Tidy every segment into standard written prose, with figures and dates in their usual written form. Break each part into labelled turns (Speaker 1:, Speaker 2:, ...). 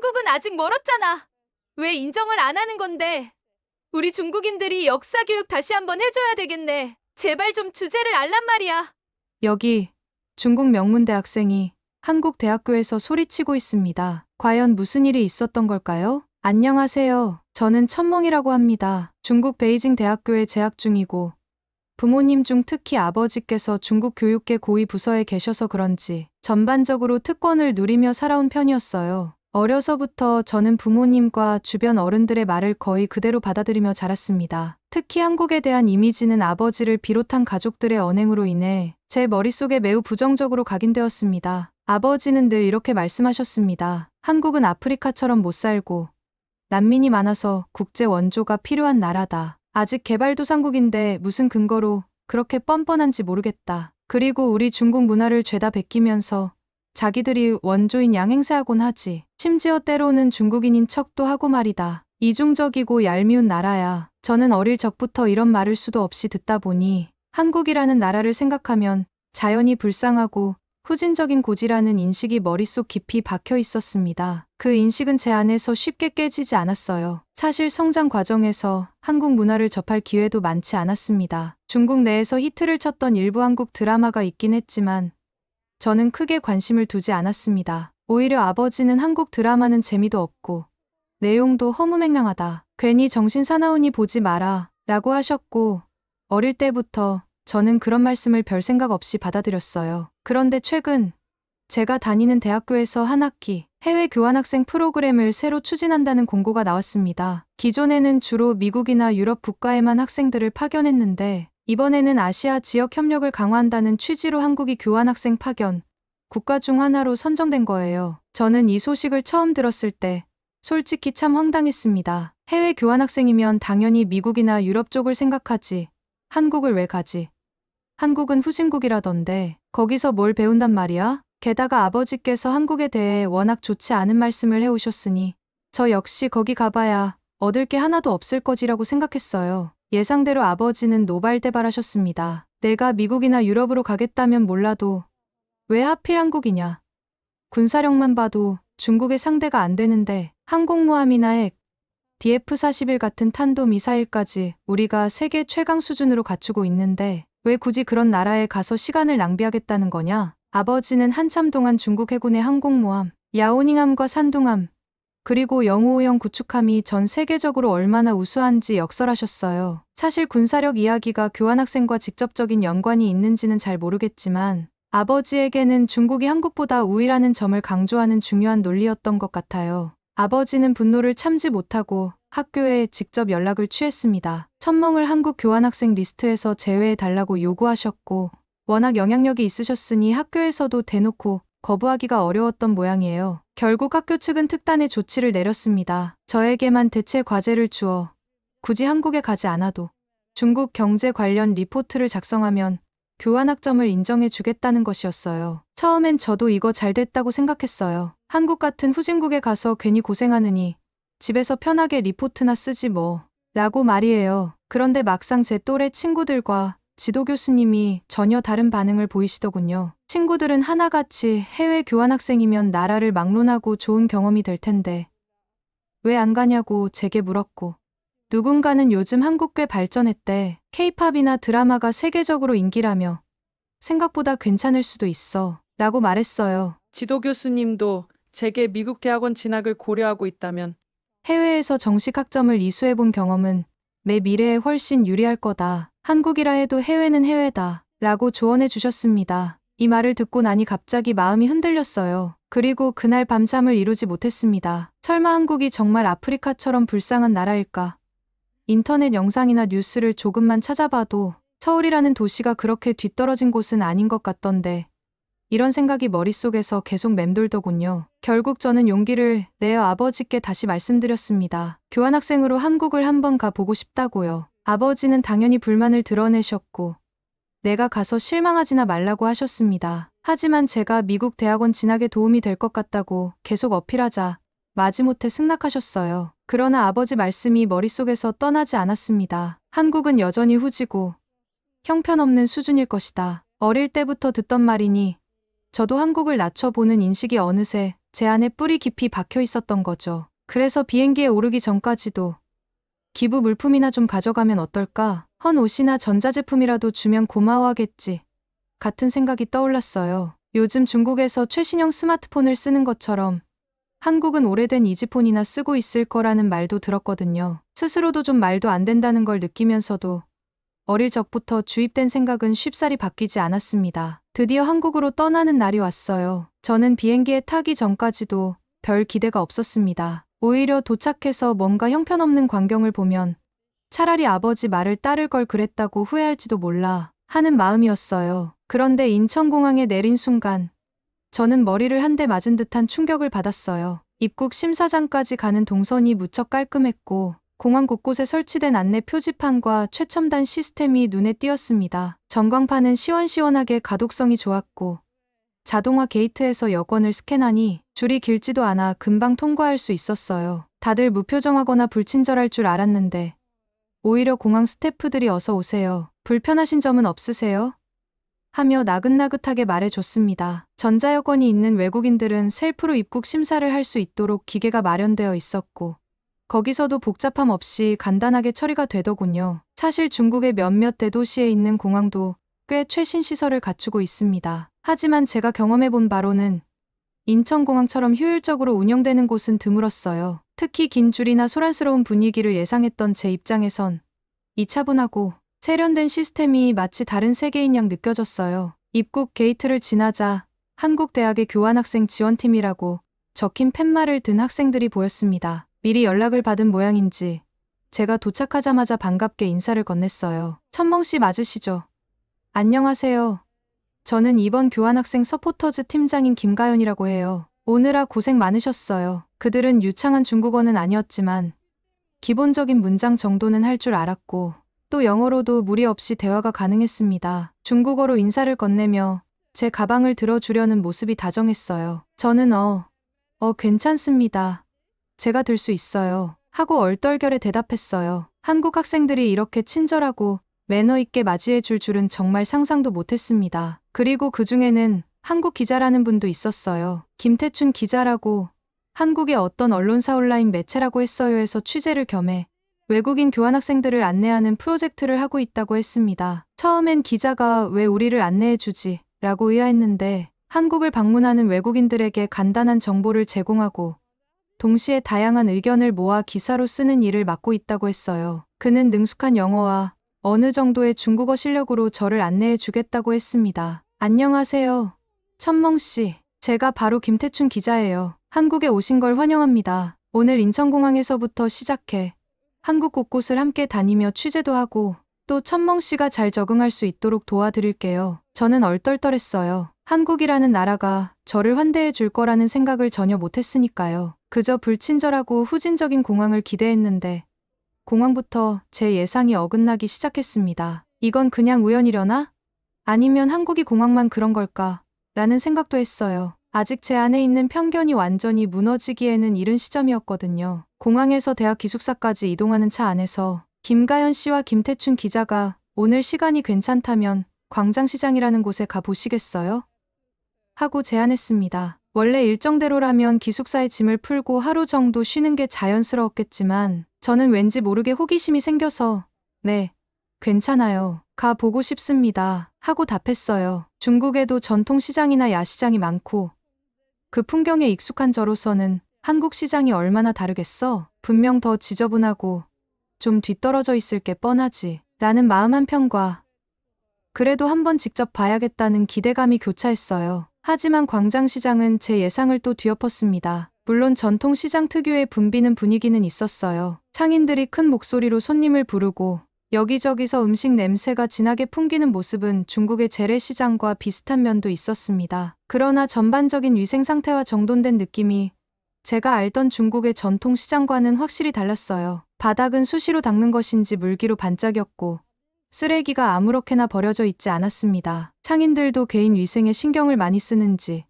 Speaker 1: 한국은 아직 멀었잖아. 왜 인정을 안 하는 건데? 우리 중국인들이 역사 교육 다시 한번 해줘야 되겠네. 제발 좀 주제를 알란 말이야.
Speaker 2: 여기 중국 명문 대학생이 한국 대학교에서 소리치고 있습니다. 과연 무슨 일이 있었던 걸까요? 안녕하세요. 저는 천몽이라고 합니다. 중국 베이징 대학교에 재학 중이고 부모님 중 특히 아버지께서 중국 교육계 고위 부서에 계셔서 그런지 전반적으로 특권을 누리며 살아온 편이었어요. 어려서부터 저는 부모님과 주변 어른들의 말을 거의 그대로 받아들이며 자랐습니다. 특히 한국에 대한 이미지는 아버지를 비롯한 가족들의 언행으로 인해 제 머릿속에 매우 부정적으로 각인되었습니다. 아버지는 늘 이렇게 말씀하셨습니다. 한국은 아프리카처럼 못 살고 난민이 많아서 국제 원조가 필요한 나라다. 아직 개발도상국인데 무슨 근거로 그렇게 뻔뻔한지 모르겠다. 그리고 우리 중국 문화를 죄다 베끼면서 자기들이 원조인 양 행세하곤 하지. 심지어 때로는 중국인인 척도 하고 말이다. 이중적이고 얄미운 나라야. 저는 어릴 적부터 이런 말을 수도 없이 듣다 보니 한국이라는 나라를 생각하면 자연히 불쌍하고 후진적인 고지라는 인식이 머릿속 깊이 박혀 있었습니다. 그 인식은 제 안에서 쉽게 깨지지 않았어요. 사실 성장 과정에서 한국 문화를 접할 기회도 많지 않았습니다. 중국 내에서 히트를 쳤던 일부 한국 드라마가 있긴 했지만 저는 크게 관심을 두지 않았습니다. 오히려 아버지는 한국 드라마는 재미도 없고 내용도 허무맹랑하다. 괜히 정신 사나우니 보지 마라 라고 하셨고 어릴 때부터 저는 그런 말씀을 별 생각 없이 받아들였어요. 그런데 최근 제가 다니는 대학교에서 한 학기 해외 교환학생 프로그램을 새로 추진한다는 공고가 나왔습니다. 기존에는 주로 미국이나 유럽 국가에만 학생들을 파견했는데 이번에는 아시아 지역 협력을 강화한다는 취지로 한국이 교환학생 파견 국가 중 하나로 선정된 거예요. 저는 이 소식을 처음 들었을 때 솔직히 참 황당했습니다. 해외 교환학생이면 당연히 미국이나 유럽 쪽을 생각하지. 한국을 왜 가지? 한국은 후진국이라던데 거기서 뭘 배운단 말이야? 게다가 아버지께서 한국에 대해 워낙 좋지 않은 말씀을 해오셨으니 저 역시 거기 가봐야 얻을 게 하나도 없을 거지라고 생각했어요. 예상대로 아버지는 노발대발하셨습니다. 내가 미국이나 유럽으로 가겠다면 몰라도 왜 하필 한국이냐? 군사력만 봐도 중국의 상대가 안 되는데 항공모함이나 핵, DF-41 같은 탄도미사일까지 우리가 세계 최강 수준으로 갖추고 있는데 왜 굳이 그런 나라에 가서 시간을 낭비하겠다는 거냐? 아버지는 한참 동안 중국 해군의 항공모함, 야오닝함과 산둥함, 그리고 영우호형 구축함이 전 세계적으로 얼마나 우수한지 역설하셨어요. 사실 군사력 이야기가 교환학생과 직접적인 연관이 있는지는 잘 모르겠지만 아버지에게는 중국이 한국보다 우위라는 점을 강조하는 중요한 논리였던 것 같아요. 아버지는 분노를 참지 못하고 학교에 직접 연락을 취했습니다. 천몽을 한국 교환학생 리스트에서 제외해달라고 요구하셨고 워낙 영향력이 있으셨으니 학교에서도 대놓고 거부하기가 어려웠던 모양이에요. 결국 학교 측은 특단의 조치를 내렸습니다. 저에게만 대체 과제를 주어 굳이 한국에 가지 않아도 중국 경제 관련 리포트를 작성하면 교환학점을 인정해 주겠다는 것이었어요. 처음엔 저도 이거 잘 됐다고 생각했어요. 한국 같은 후진국에 가서 괜히 고생하느니 집에서 편하게 리포트나 쓰지 뭐 라고 말이에요. 그런데 막상 제 또래 친구들과 지도 교수님이 전혀 다른 반응을 보이시더군요. 친구들은 하나같이 해외 교환학생이면 나라를 막론하고 좋은 경험이 될 텐데 왜 안 가냐고 제게 물었고 누군가는 요즘 한국 꽤 발전했대. 케이팝이나 드라마가 세계적으로 인기라며 생각보다 괜찮을 수도 있어 라고 말했어요.
Speaker 3: 지도 교수님도 제게 미국 대학원 진학을 고려하고 있다면
Speaker 2: 해외에서 정식 학점을 이수해본 경험은 내 미래에 훨씬 유리할 거다. 한국이라 해도 해외는 해외다 라고 조언해 주셨습니다. 이 말을 듣고 나니 갑자기 마음이 흔들렸어요. 그리고 그날 밤 잠을 이루지 못했습니다. 설마 한국이 정말 아프리카처럼 불쌍한 나라일까? 인터넷 영상이나 뉴스를 조금만 찾아봐도 서울이라는 도시가 그렇게 뒤떨어진 곳은 아닌 것 같던데 이런 생각이 머릿속에서 계속 맴돌더군요. 결국 저는 용기를 내어 아버지께 다시 말씀드렸습니다. 교환학생으로 한국을 한번 가보고 싶다고요. 아버지는 당연히 불만을 드러내셨고 내가 가서 실망하지나 말라고 하셨습니다. 하지만 제가 미국 대학원 진학에 도움이 될 것 같다고 계속 어필하자 마지못해 승낙하셨어요. 그러나 아버지 말씀이 머릿속에서 떠나지 않았습니다. 한국은 여전히 후지고 형편없는 수준일 것이다. 어릴 때부터 듣던 말이니 저도 한국을 낮춰보는 인식이 어느새 제 안에 뿌리 깊이 박혀 있었던 거죠. 그래서 비행기에 오르기 전까지도 기부 물품이나 좀 가져가면 어떨까? 헌 옷이나 전자제품이라도 주면 고마워하겠지. 같은 생각이 떠올랐어요. 요즘 중국에서 최신형 스마트폰을 쓰는 것처럼 한국은 오래된 이지폰이나 쓰고 있을 거라는 말도 들었거든요. 스스로도 좀 말도 안 된다는 걸 느끼면서도 어릴 적부터 주입된 생각은 쉽사리 바뀌지 않았습니다. 드디어 한국으로 떠나는 날이 왔어요. 저는 비행기에 타기 전까지도 별 기대가 없었습니다. 오히려 도착해서 뭔가 형편없는 광경을 보면 차라리 아버지 말을 따를 걸 그랬다고 후회할지도 몰라 하는 마음이었어요. 그런데 인천공항에 내린 순간 저는 머리를 한 대 맞은 듯한 충격을 받았어요. 입국 심사장까지 가는 동선이 무척 깔끔했고 공항 곳곳에 설치된 안내 표지판과 최첨단 시스템이 눈에 띄었습니다. 전광판은 시원시원하게 가독성이 좋았고 자동화 게이트에서 여권을 스캔하니 줄이 길지도 않아 금방 통과할 수 있었어요. 다들 무표정하거나 불친절할 줄 알았는데 오히려 공항 스태프들이 어서 오세요. 불편하신 점은 없으세요? 하며 나긋나긋하게 말해줬습니다. 전자여권이 있는 외국인들은 셀프로 입국 심사를 할 수 있도록 기계가 마련되어 있었고 거기서도 복잡함 없이 간단하게 처리가 되더군요. 사실 중국의 몇몇 대도시에 있는 공항도 꽤 최신 시설을 갖추고 있습니다. 하지만 제가 경험해본 바로는 인천공항처럼 효율적으로 운영되는 곳은 드물었어요. 특히 긴 줄이나 소란스러운 분위기를 예상했던 제 입장에선 이 차분하고 세련된 시스템이 마치 다른 세계인 양 느껴졌어요. 입국 게이트를 지나자 한국대학의 교환학생 지원팀이라고 적힌 팻말을 든 학생들이 보였습니다. 미리 연락을 받은 모양인지 제가 도착하자마자 반갑게 인사를 건넸어요. 천멍 씨 맞으시죠? 안녕하세요. 저는 이번 교환학생 서포터즈 팀장인 김가연이라고 해요. 오느라 고생 많으셨어요. 그들은 유창한 중국어는 아니었지만 기본적인 문장 정도는 할 줄 알았고 또 영어로도 무리 없이 대화가 가능했습니다. 중국어로 인사를 건네며 제 가방을 들어주려는 모습이 다정했어요. 저는 괜찮습니다. 제가 들 수 있어요. 하고 얼떨결에 대답했어요. 한국 학생들이 이렇게 친절하고 매너 있게 맞이해 줄 줄은 정말 상상도 못했습니다. 그리고 그 중에는 한국 기자라는 분도 있었어요. 김태춘 기자라고 한국의 어떤 언론사 온라인 매체라고 했어요에서 취재를 겸해 외국인 교환학생들을 안내하는 프로젝트를 하고 있다고 했습니다. 처음엔 기자가 왜 우리를 안내해 주지? 라고 의아했는데 한국을 방문하는 외국인들에게 간단한 정보를 제공하고 동시에 다양한 의견을 모아 기사로 쓰는 일을 맡고 있다고 했어요. 그는 능숙한 영어와 어느 정도의 중국어 실력으로 저를 안내해 주겠다고 했습니다. 안녕하세요. 천멍 씨. 제가 바로 김태춘 기자예요. 한국에 오신 걸 환영합니다. 오늘 인천공항에서부터 시작해 한국 곳곳을 함께 다니며 취재도 하고 또 천멍 씨가 잘 적응할 수 있도록 도와드릴게요. 저는 얼떨떨했어요. 한국이라는 나라가 저를 환대해 줄 거라는 생각을 전혀 못했으니까요. 그저 불친절하고 후진적인 공항을 기대했는데 공항부터 제 예상이 어긋나기 시작했습니다. 이건 그냥 우연이려나? 아니면 한국이 공항만 그런 걸까? 라는 생각도 했어요. 아직 제 안에 있는 편견이 완전히 무너지기에는 이른 시점이었거든요. 공항에서 대학 기숙사까지 이동하는 차 안에서 김가연 씨와 김태춘 기자가 오늘 시간이 괜찮다면 광장시장이라는 곳에 가보시겠어요? 하고 제안했습니다. 원래 일정대로라면 기숙사에 짐을 풀고 하루 정도 쉬는 게 자연스러웠겠지만 저는 왠지 모르게 호기심이 생겨서 네, 괜찮아요. 가보고 싶습니다. 하고 답했어요. 중국에도 전통시장이나 야시장이 많고 그 풍경에 익숙한 저로서는 한국 시장이 얼마나 다르겠어? 분명 더 지저분하고 좀 뒤떨어져 있을 게 뻔하지. 라는 마음 한편과 그래도 한번 직접 봐야겠다는 기대감이 교차했어요. 하지만 광장시장은 제 예상을 또 뒤엎었습니다. 물론 전통시장 특유의 붐비는 분위기는 있었어요. 상인들이 큰 목소리로 손님을 부르고 여기저기서 음식 냄새가 진하게 풍기는 모습은 중국의 재래시장과 비슷한 면도 있었습니다. 그러나 전반적인 위생 상태와 정돈된 느낌이 제가 알던 중국의 전통시장과는 확실히 달랐어요. 바닥은 수시로 닦는 것인지 물기로 반짝였고 쓰레기가 아무렇게나 버려져 있지 않았습니다. 상인들도 개인 위생에 신경을 많이 쓰는지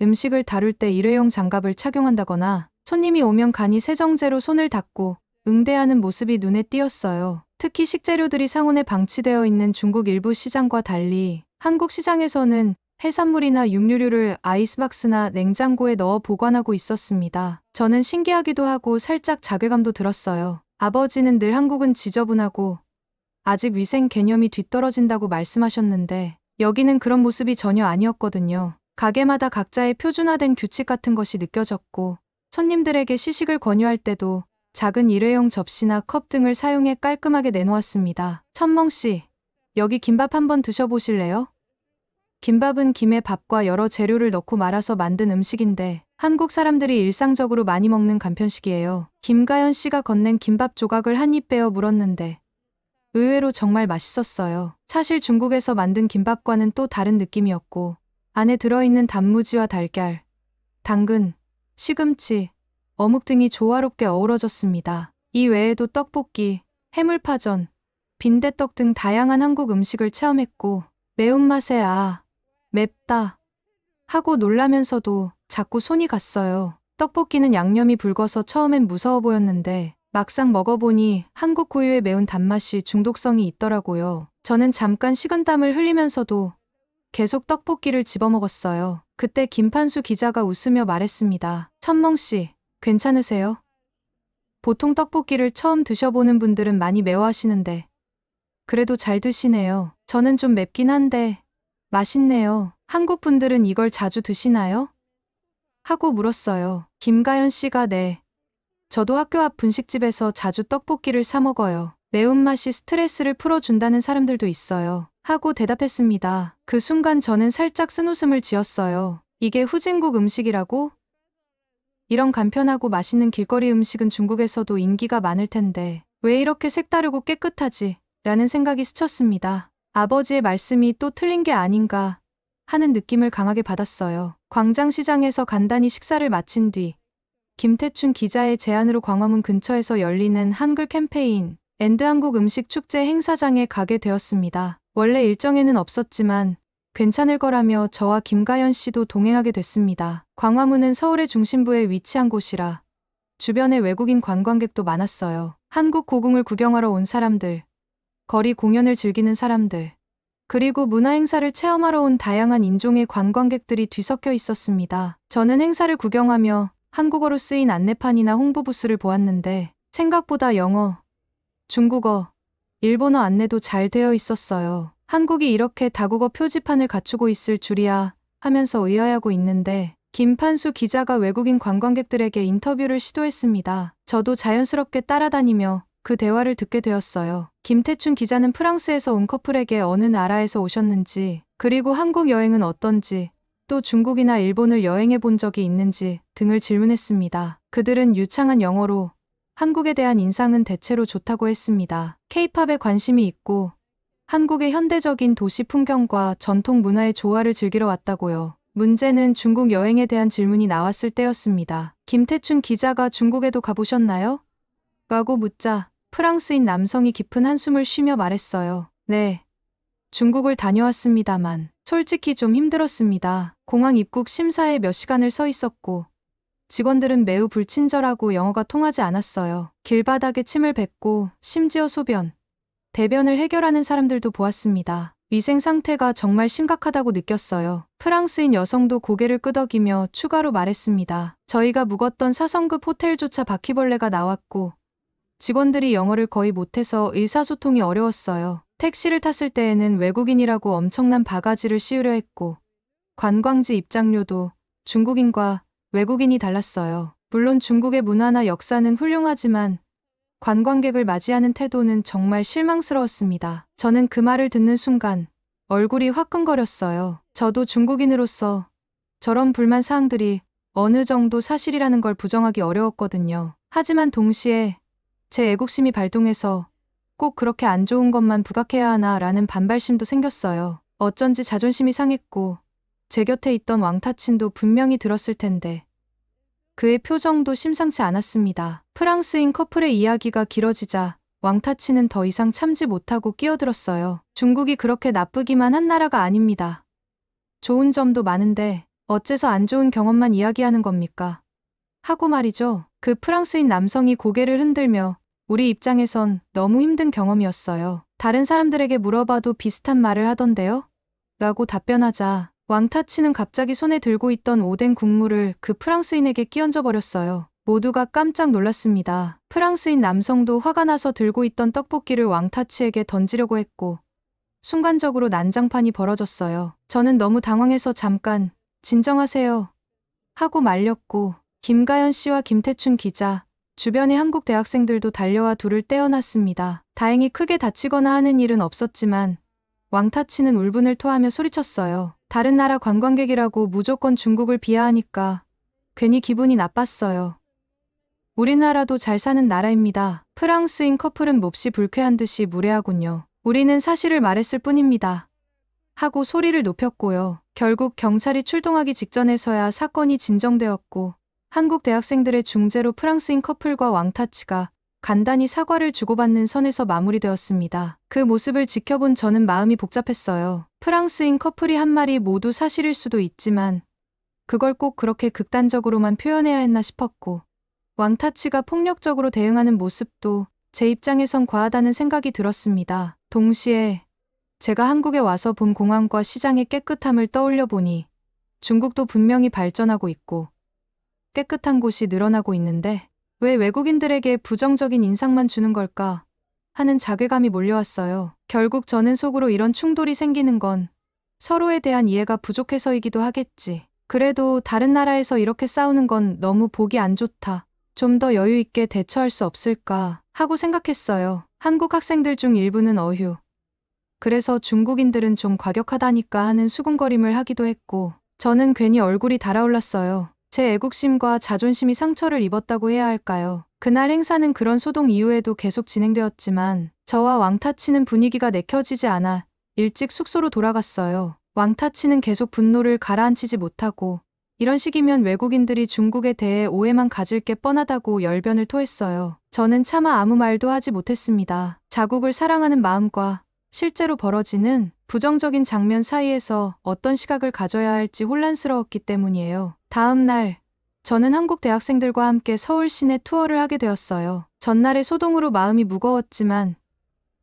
Speaker 2: 음식을 다룰 때 일회용 장갑을 착용한다거나 손님이 오면 간이 세정제로 손을 닦고 응대하는 모습이 눈에 띄었어요. 특히 식재료들이 상온에 방치되어 있는 중국 일부 시장과 달리 한국 시장에서는 해산물이나 육류류를 아이스박스나 냉장고에 넣어 보관하고 있었습니다. 저는 신기하기도 하고 살짝 자괴감도 들었어요. 아버지는 늘 한국은 지저분하고 아직 위생 개념이 뒤떨어진다고 말씀하셨는데 여기는 그런 모습이 전혀 아니었거든요. 가게마다 각자의 표준화된 규칙 같은 것이 느껴졌고 손님들에게 시식을 권유할 때도 작은 일회용 접시나 컵 등을 사용해 깔끔하게 내놓았습니다. 천멍 씨, 여기 김밥 한번 드셔보실래요? 김밥은 김에 밥과 여러 재료를 넣고 말아서 만든 음식인데 한국 사람들이 일상적으로 많이 먹는 간편식이에요. 김가연 씨가 건넨 김밥 조각을 한 입 베어 물었는데 의외로 정말 맛있었어요. 사실 중국에서 만든 김밥과는 또 다른 느낌이었고 안에 들어있는 단무지와 달걀, 당근, 시금치, 어묵 등이 조화롭게 어우러졌습니다. 이 외에도 떡볶이, 해물파전, 빈대떡 등 다양한 한국 음식을 체험했고 매운맛에 맵다 하고 놀라면서도 자꾸 손이 갔어요. 떡볶이는 양념이 붉어서 처음엔 무서워 보였는데 막상 먹어보니 한국 고유의 매운 단맛이 중독성이 있더라고요. 저는 잠깐 식은땀을 흘리면서도 계속 떡볶이를 집어먹었어요. 그때 김판수 기자가 웃으며 말했습니다. 천멍 씨, 괜찮으세요? 보통 떡볶이를 처음 드셔보는 분들은 많이 매워하시는데 그래도 잘 드시네요. 저는 좀 맵긴 한데 맛있네요. 한국 분들은 이걸 자주 드시나요? 하고 물었어요. 김가연 씨가 네. 저도 학교 앞 분식집에서 자주 떡볶이를 사 먹어요. 매운맛이 스트레스를 풀어준다는 사람들도 있어요. 하고 대답했습니다. 그 순간 저는 살짝 쓴웃음을 지었어요. 이게 후진국 음식이라고? 이런 간편하고 맛있는 길거리 음식은 중국에서도 인기가 많을 텐데 왜 이렇게 색다르고 깨끗하지? 라는 생각이 스쳤습니다. 아버지의 말씀이 또 틀린 게 아닌가 하는 느낌을 강하게 받았어요. 광장시장에서 간단히 식사를 마친 뒤 김태춘 기자의 제안으로 광화문 근처에서 열리는 한글 캠페인 앤드 한국 음식 축제 행사장에 가게 되었습니다. 원래 일정에는 없었지만 괜찮을 거라며 저와 김가연 씨도 동행하게 됐습니다. 광화문은 서울의 중심부에 위치한 곳이라 주변에 외국인 관광객도 많았어요. 한국 고궁을 구경하러 온 사람들, 거리 공연을 즐기는 사람들, 그리고 문화행사를 체험하러 온 다양한 인종의 관광객들이 뒤섞여 있었습니다. 저는 행사를 구경하며 한국어로 쓰인 안내판이나 홍보 부스를 보았는데 생각보다 영어, 중국어, 일본어 안내도 잘 되어 있었어요. 한국이 이렇게 다국어 표지판을 갖추고 있을 줄이야 하면서 의아해하고 있는데 김판수 기자가 외국인 관광객들에게 인터뷰를 시도했습니다. 저도 자연스럽게 따라다니며 그 대화를 듣게 되었어요. 김태춘 기자는 프랑스에서 온 커플에게 어느 나라에서 오셨는지, 그리고 한국 여행은 어떤지, 또 중국이나 일본을 여행해 본 적이 있는지 등을 질문했습니다. 그들은 유창한 영어로 한국에 대한 인상은 대체로 좋다고 했습니다. K-팝에 관심이 있고 한국의 현대적인 도시 풍경과 전통 문화의 조화를 즐기러 왔다고요. 문제는 중국 여행에 대한 질문이 나왔을 때였습니다. 김태춘 기자가 중국에도 가보셨나요? 라고 묻자 프랑스인 남성이 깊은 한숨을 쉬며 말했어요. 네. 중국을 다녀왔습니다만 솔직히 좀 힘들었습니다. 공항 입국 심사에 몇 시간을 서 있었고 직원들은 매우 불친절하고 영어가 통하지 않았어요. 길바닥에 침을 뱉고 심지어 소변, 대변을 해결하는 사람들도 보았습니다. 위생 상태가 정말 심각하다고 느꼈어요. 프랑스인 여성도 고개를 끄덕이며 추가로 말했습니다. 저희가 묵었던 4성급 호텔조차 바퀴벌레가 나왔고 직원들이 영어를 거의 못해서 의사소통이 어려웠어요. 택시를 탔을 때에는 외국인이라고 엄청난 바가지를 씌우려 했고 관광지 입장료도 중국인과 외국인이 달랐어요. 물론 중국의 문화나 역사는 훌륭하지만 관광객을 맞이하는 태도는 정말 실망스러웠습니다. 저는 그 말을 듣는 순간 얼굴이 화끈거렸어요. 저도 중국인으로서 저런 불만 사항들이 어느 정도 사실이라는 걸 부정하기 어려웠거든요. 하지만 동시에 제 애국심이 발동해서 꼭 그렇게 안 좋은 것만 부각해야 하나 라는 반발심도 생겼어요. 어쩐지 자존심이 상했고 제 곁에 있던 왕타친도 분명히 들었을 텐데 그의 표정도 심상치 않았습니다. 프랑스인 커플의 이야기가 길어지자 왕타치는 더 이상 참지 못하고 끼어들었어요. 중국이 그렇게 나쁘기만 한 나라가 아닙니다. 좋은 점도 많은데 어째서 안 좋은 경험만 이야기하는 겁니까? 하고 말이죠. 그 프랑스인 남성이 고개를 흔들며 우리 입장에선 너무 힘든 경험이었어요. 다른 사람들에게 물어봐도 비슷한 말을 하던데요? 라고 답변하자 왕타치는 갑자기 손에 들고 있던 오뎅 국물을 그 프랑스인에게 끼얹어 버렸어요. 모두가 깜짝 놀랐습니다. 프랑스인 남성도 화가 나서 들고 있던 떡볶이를 왕타치에게 던지려고 했고 순간적으로 난장판이 벌어졌어요. 저는 너무 당황해서 잠깐 진정하세요 하고 말렸고 김가연 씨와 김태춘 기자, 주변의 한국 대학생들도 달려와 둘을 떼어놨습니다. 다행히 크게 다치거나 하는 일은 없었지만 왕타치는 울분을 토하며 소리쳤어요. 다른 나라 관광객이라고 무조건 중국을 비하하니까 괜히 기분이 나빴어요. 우리나라도 잘 사는 나라입니다. 프랑스인 커플은 몹시 불쾌한 듯이 무례하군요. 우리는 사실을 말했을 뿐입니다. 하고 소리를 높였고요. 결국 경찰이 출동하기 직전에서야 사건이 진정되었고 한국 대학생들의 중재로 프랑스인 커플과 왕타치가 간단히 사과를 주고받는 선에서 마무리되었습니다. 그 모습을 지켜본 저는 마음이 복잡했어요. 프랑스인 커플이 한 말이 모두 사실일 수도 있지만 그걸 꼭 그렇게 극단적으로만 표현해야 했나 싶었고 왕타치가 폭력적으로 대응하는 모습도 제 입장에선 과하다는 생각이 들었습니다. 동시에 제가 한국에 와서 본 공항과 시장의 깨끗함을 떠올려 보니 중국도 분명히 발전하고 있고 깨끗한 곳이 늘어나고 있는데 왜 외국인들에게 부정적인 인상만 주는 걸까 하는 자괴감이 몰려왔어요. 결국 저는 속으로 이런 충돌이 생기는 건 서로에 대한 이해가 부족해서이기도 하겠지. 그래도 다른 나라에서 이렇게 싸우는 건 너무 보기 안 좋다. 좀 더 여유 있게 대처할 수 없을까 하고 생각했어요. 한국 학생들 중 일부는 어휴. 그래서 중국인들은 좀 과격하다니까 하는 수군거림을 하기도 했고 저는 괜히 얼굴이 달아올랐어요. 제 애국심과 자존심이 상처를 입었다고 해야 할까요? 그날 행사는 그런 소동 이후에도 계속 진행되었지만 저와 왕타치는 분위기가 내켜지지 않아 일찍 숙소로 돌아갔어요. 왕타치는 계속 분노를 가라앉히지 못하고 이런 식이면 외국인들이 중국에 대해 오해만 가질 게 뻔하다고 열변을 토했어요. 저는 차마 아무 말도 하지 못했습니다. 자국을 사랑하는 마음과 실제로 벌어지는 부정적인 장면 사이에서 어떤 시각을 가져야 할지 혼란스러웠기 때문이에요. 다음 날, 저는 한국 대학생들과 함께 서울 시내 투어를 하게 되었어요. 전날의 소동으로 마음이 무거웠지만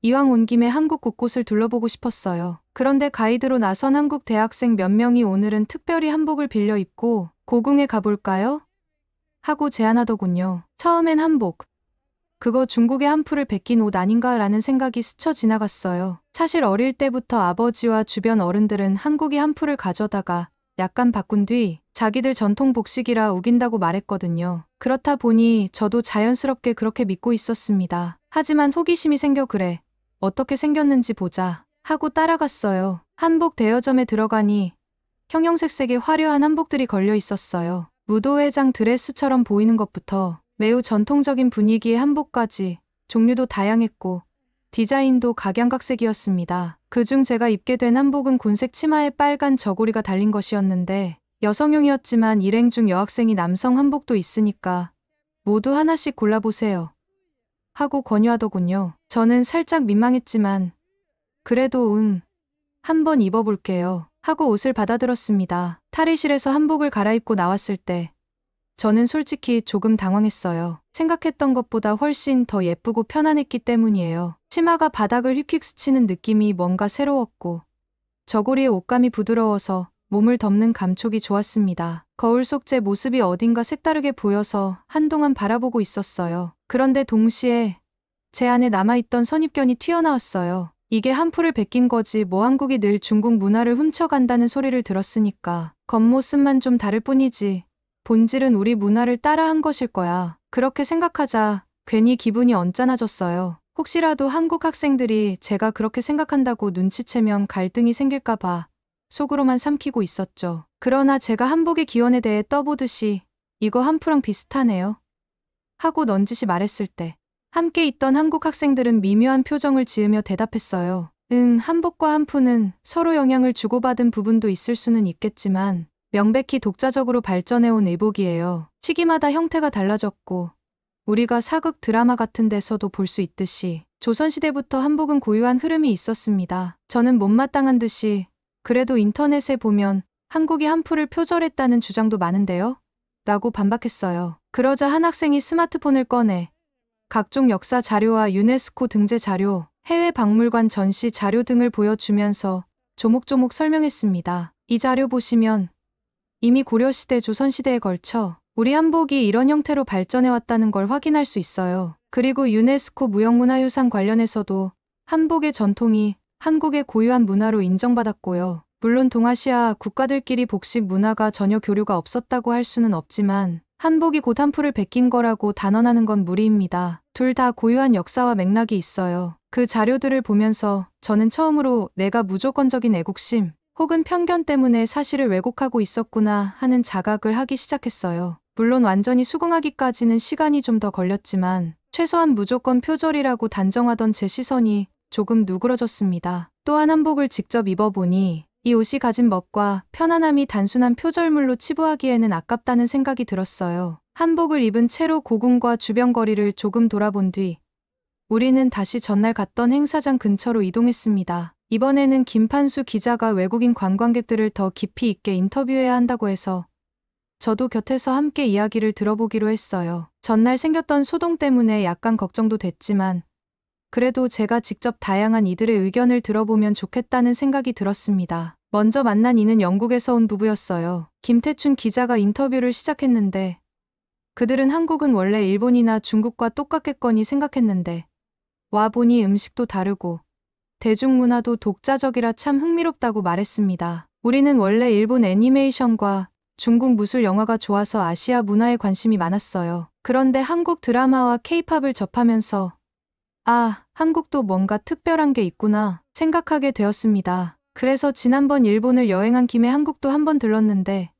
Speaker 2: 이왕 온 김에 한국 곳곳을 둘러보고 싶었어요. 그런데 가이드로 나선 한국 대학생 몇 명이 오늘은 특별히 한복을 빌려 입고 고궁에 가볼까요? 하고 제안하더군요. 처음엔 한복. 그거 중국의 한풀을 베낀 옷 아닌가라는 생각이 스쳐 지나갔어요. 사실 어릴 때부터 아버지와 주변 어른들은 한국이 한풀을 가져다가 약간 바꾼 뒤 자기들 전통 복식이라 우긴다고 말했거든요. 그렇다 보니 저도 자연스럽게 그렇게 믿고 있었습니다. 하지만 호기심이 생겨 그래. 어떻게 생겼는지 보자 하고 따라갔어요. 한복 대여점에 들어가니 형형색색의 화려한 한복들이 걸려 있었어요. 무도회장 드레스처럼 보이는 것부터 매우 전통적인 분위기의 한복까지 종류도 다양했고 디자인도 각양각색이었습니다. 그중 제가 입게 된 한복은 곤색 치마에 빨간 저고리가 달린 것이었는데 여성용이었지만 일행 중 여학생이 남성 한복도 있으니까 모두 하나씩 골라보세요. 하고 권유하더군요. 저는 살짝 민망했지만 그래도 한번 입어볼게요. 하고 옷을 받아들었습니다. 탈의실에서 한복을 갈아입고 나왔을 때 저는 솔직히 조금 당황했어요. 생각했던 것보다 훨씬 더 예쁘고 편안했기 때문이에요. 치마가 바닥을 휙휙 스치는 느낌이 뭔가 새로웠고 저고리의 옷감이 부드러워서 몸을 덮는 감촉이 좋았습니다. 거울 속 제 모습이 어딘가 색다르게 보여서 한동안 바라보고 있었어요. 그런데 동시에 제 안에 남아있던 선입견이 튀어나왔어요. 이게 한풀을 베낀 거지 뭐 한국이 늘 중국 문화를 훔쳐간다는 소리를 들었으니까 겉모습만 좀 다를 뿐이지 본질은 우리 문화를 따라한 것일 거야. 그렇게 생각하자 괜히 기분이 언짢아졌어요. 혹시라도 한국 학생들이 제가 그렇게 생각한다고 눈치채면 갈등이 생길까 봐 속으로만 삼키고 있었죠. 그러나 제가 한복의 기원에 대해 떠보듯이 이거 한푸랑 비슷하네요. 하고 넌지시 말했을 때 함께 있던 한국 학생들은 미묘한 표정을 지으며 대답했어요. 한복과 한푸는 서로 영향을 주고받은 부분도 있을 수는 있겠지만 명백히 독자적으로 발전해온 의복이에요. 시기마다 형태가 달라졌고 우리가 사극 드라마 같은 데서도 볼 수 있듯이 조선시대부터 한복은 고유한 흐름이 있었습니다. 저는 못마땅한 듯이 그래도 인터넷에 보면 한국이 한풀을 표절했다는 주장도 많은데요? 라고 반박했어요. 그러자 한 학생이 스마트폰을 꺼내 각종 역사 자료와 유네스코 등재 자료, 해외 박물관 전시 자료 등을 보여주면서 조목조목 설명했습니다. 이 자료 보시면 이미 고려시대, 조선시대에 걸쳐 우리 한복이 이런 형태로 발전해왔다는 걸 확인할 수 있어요. 그리고 유네스코 무형문화유산 관련해서도 한복의 전통이 한국의 고유한 문화로 인정받았고요. 물론 동아시아 국가들끼리 복식 문화가 전혀 교류가 없었다고 할 수는 없지만 한복이 곧 한풀을 베낀 거라고 단언하는 건 무리입니다. 둘 다 고유한 역사와 맥락이 있어요. 그 자료들을 보면서 저는 처음으로 내가 무조건적인 애국심 혹은 편견 때문에 사실을 왜곡하고 있었구나 하는 자각을 하기 시작했어요. 물론 완전히 수긍하기까지는 시간이 좀 더 걸렸지만 최소한 무조건 표절이라고 단정하던 제 시선이 조금 누그러졌습니다. 또한 한복을 직접 입어보니 이 옷이 가진 멋과 편안함이 단순한 표절물로 치부하기에는 아깝다는 생각이 들었어요. 한복을 입은 채로 고궁과 주변 거리를 조금 돌아본 뒤 우리는 다시 전날 갔던 행사장 근처로 이동했습니다. 이번에는 김판수 기자가 외국인 관광객들을 더 깊이 있게 인터뷰해야 한다고 해서 저도 곁에서 함께 이야기를 들어보기로 했어요. 전날 생겼던 소동 때문에 약간 걱정도 됐지만 그래도 제가 직접 다양한 이들의 의견을 들어보면 좋겠다는 생각이 들었습니다. 먼저 만난 이는 영국에서 온 부부였어요. 김태춘 기자가 인터뷰를 시작했는데 그들은 한국은 원래 일본이나 중국과 똑같겠거니 생각했는데 와보니 음식도 다르고 대중문화도 독자적이라 참 흥미롭다고 말했습니다. 우리는 원래 일본 애니메이션과 중국 무술 영화가 좋아서 아시아 문화에 관심이 많았어요. 그런데 한국 드라마와 케이팝을 접하면서 아, 한국도 뭔가 특별한 게 있구나 생각하게 되었습니다. 그래서 지난번 일본을 여행한 김에 한국도 한번 들렀는데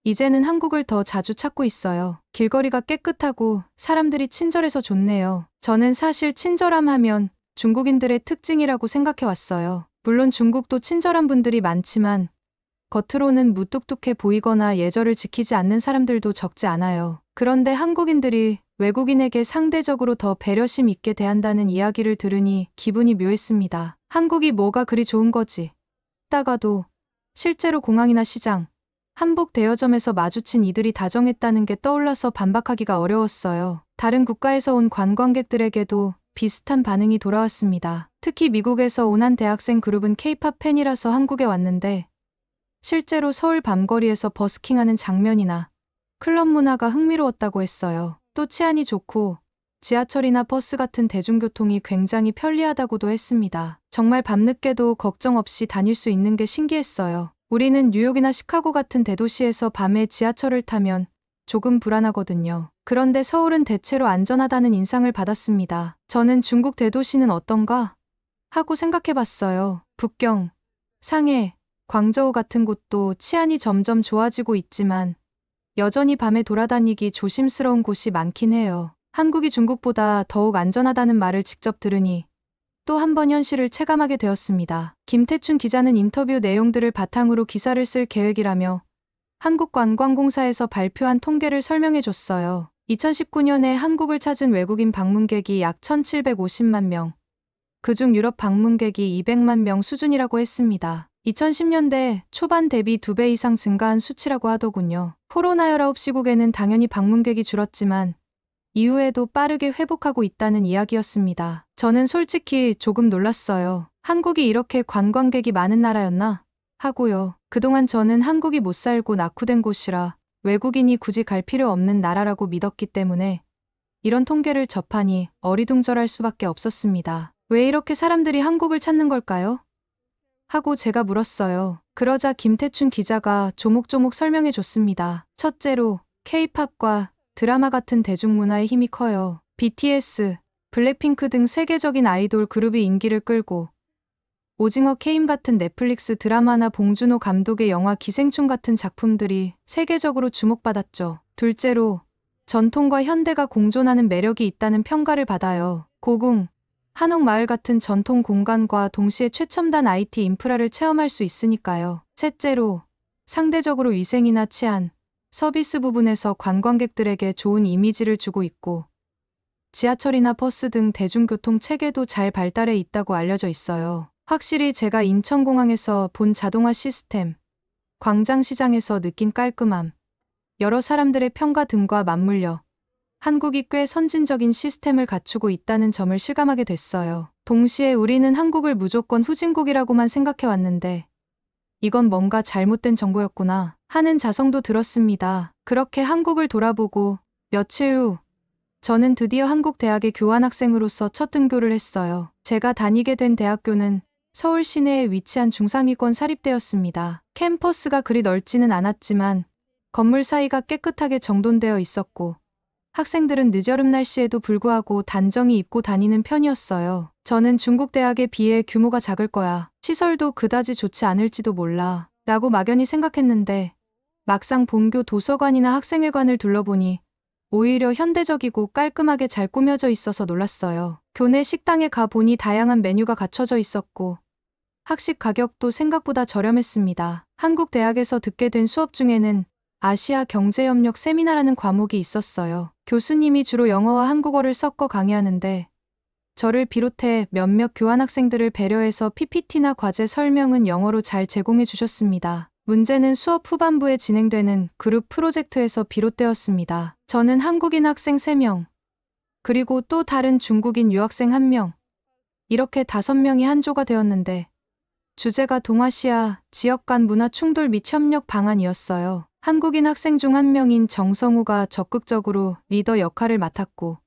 Speaker 2: 이제는 한국을 더 자주 찾고 있어요. 길거리가 깨끗하고 사람들이 친절해서 좋네요. 저는 사실 친절함 하면 중국인들의 특징이라고 생각해 왔어요. 물론 중국도 친절한 분들이 많지만 겉으로는 무뚝뚝해 보이거나 예절을 지키지 않는 사람들도 적지 않아요. 그런데 한국인들이 외국인에게 상대적으로 더 배려심 있게 대한다는 이야기를 들으니 기분이 묘했습니다. 한국이 뭐가 그리 좋은 거지? 다가도 실제로 공항이나 시장, 한복 대여점에서 마주친 이들이 다정했다는 게 떠올라서 반박하기가 어려웠어요. 다른 국가에서 온 관광객들에게도 비슷한 반응이 돌아왔습니다. 특히 미국에서 온 한 대학생 그룹은 K-팝 팬이라서 한국에 왔는데 실제로 서울 밤거리에서 버스킹하는 장면이나 클럽 문화가 흥미로웠다고 했어요. 또 치안이 좋고 지하철이나 버스 같은 대중교통이 굉장히 편리하다고도 했습니다. 정말 밤늦게도 걱정 없이 다닐 수 있는 게 신기했어요. 우리는 뉴욕이나 시카고 같은 대도시에서 밤에 지하철을 타면 조금 불안하거든요. 그런데 서울은 대체로 안전하다는 인상을 받았습니다. 저는 중국 대도시는 어떤가 하고 생각해봤어요. 북경, 상해, 광저우 같은 곳도 치안이 점점 좋아지고 있지만 여전히 밤에 돌아다니기 조심스러운 곳이 많긴 해요. 한국이 중국보다 더욱 안전하다는 말을 직접 들으니 또 한 번 현실을 체감하게 되었습니다. 김태춘 기자는 인터뷰 내용들을 바탕으로 기사를 쓸 계획이라며 한국관광공사에서 발표한 통계를 설명해 줬어요. 2019년에 한국을 찾은 외국인 방문객이 약 1,750만 명, 그중 유럽 방문객이 200만 명 수준이라고 했습니다. 2010년대 초반 대비 2배 이상 증가한 수치라고 하더군요. 코로나19 시국에는 당연히 방문객이 줄었지만 이후에도 빠르게 회복하고 있다는 이야기였습니다. 저는 솔직히 조금 놀랐어요. 한국이 이렇게 관광객이 많은 나라였나? 하고요. 그동안 저는 한국이 못 살고 낙후된 곳이라 외국인이 굳이 갈 필요 없는 나라라고 믿었기 때문에 이런 통계를 접하니 어리둥절할 수밖에 없었습니다. 왜 이렇게 사람들이 한국을 찾는 걸까요? 하고 제가 물었어요. 그러자 김태춘 기자가 조목조목 설명해 줬습니다. 첫째로 K-팝과 드라마 같은 대중문화의 힘이 커요. BTS, 블랙핑크 등 세계적인 아이돌 그룹이 인기를 끌고 오징어 게임 같은 넷플릭스 드라마나 봉준호 감독의 영화 기생충 같은 작품들이 세계적으로 주목받았죠. 둘째로 전통과 현대가 공존하는 매력이 있다는 평가를 받아요. 고궁, 한옥마을 같은 전통 공간과 동시에 최첨단 IT 인프라를 체험할 수 있으니까요. 셋째로 상대적으로 위생이나 치안, 서비스 부분에서 관광객들에게 좋은 이미지를 주고 있고 지하철이나 버스 등 대중교통 체계도 잘 발달해 있다고 알려져 있어요. 확실히 제가 인천공항에서 본 자동화 시스템, 광장시장에서 느낀 깔끔함, 여러 사람들의 평가 등과 맞물려 한국이 꽤 선진적인 시스템을 갖추고 있다는 점을 실감하게 됐어요. 동시에 우리는 한국을 무조건 후진국이라고만 생각해왔는데 이건 뭔가 잘못된 정보였구나 하는 자성도 들었습니다. 그렇게 한국을 돌아보고 며칠 후 저는 드디어 한국 대학의 교환학생으로서 첫 등교를 했어요. 제가 다니게 된 대학교는 서울 시내에 위치한 중상위권 사립대였습니다. 캠퍼스가 그리 넓지는 않았지만 건물 사이가 깨끗하게 정돈되어 있었고 학생들은 늦여름 날씨에도 불구하고 단정히 입고 다니는 편이었어요. 저는 중국 대학에 비해 규모가 작을 거야. 시설도 그다지 좋지 않을지도 몰라. 라고 막연히 생각했는데 막상 본교 도서관이나 학생회관을 둘러보니 오히려 현대적이고 깔끔하게 잘 꾸며져 있어서 놀랐어요. 교내 식당에 가보니 다양한 메뉴가 갖춰져 있었고 학식 가격도 생각보다 저렴했습니다. 한국 대학에서 듣게 된 수업 중에는 아시아 경제협력 세미나라는 과목이 있었어요. 교수님이 주로 영어와 한국어를 섞어 강의하는데 저를 비롯해 몇몇 교환학생들을 배려해서 PPT나 과제 설명은 영어로 잘 제공해 주셨습니다. 문제는 수업 후반부에 진행되는 그룹 프로젝트에서 비롯되었습니다. 저는 한국인 학생 3명, 그리고 또 다른 중국인 유학생 1명, 이렇게 5명이 한 조가 되었는데 주제가 동아시아 지역 간 문화 충돌 및 협력 방안이었어요. 한국인 학생 중 1명인 정성우가 적극적으로 리더 역할을 맡았고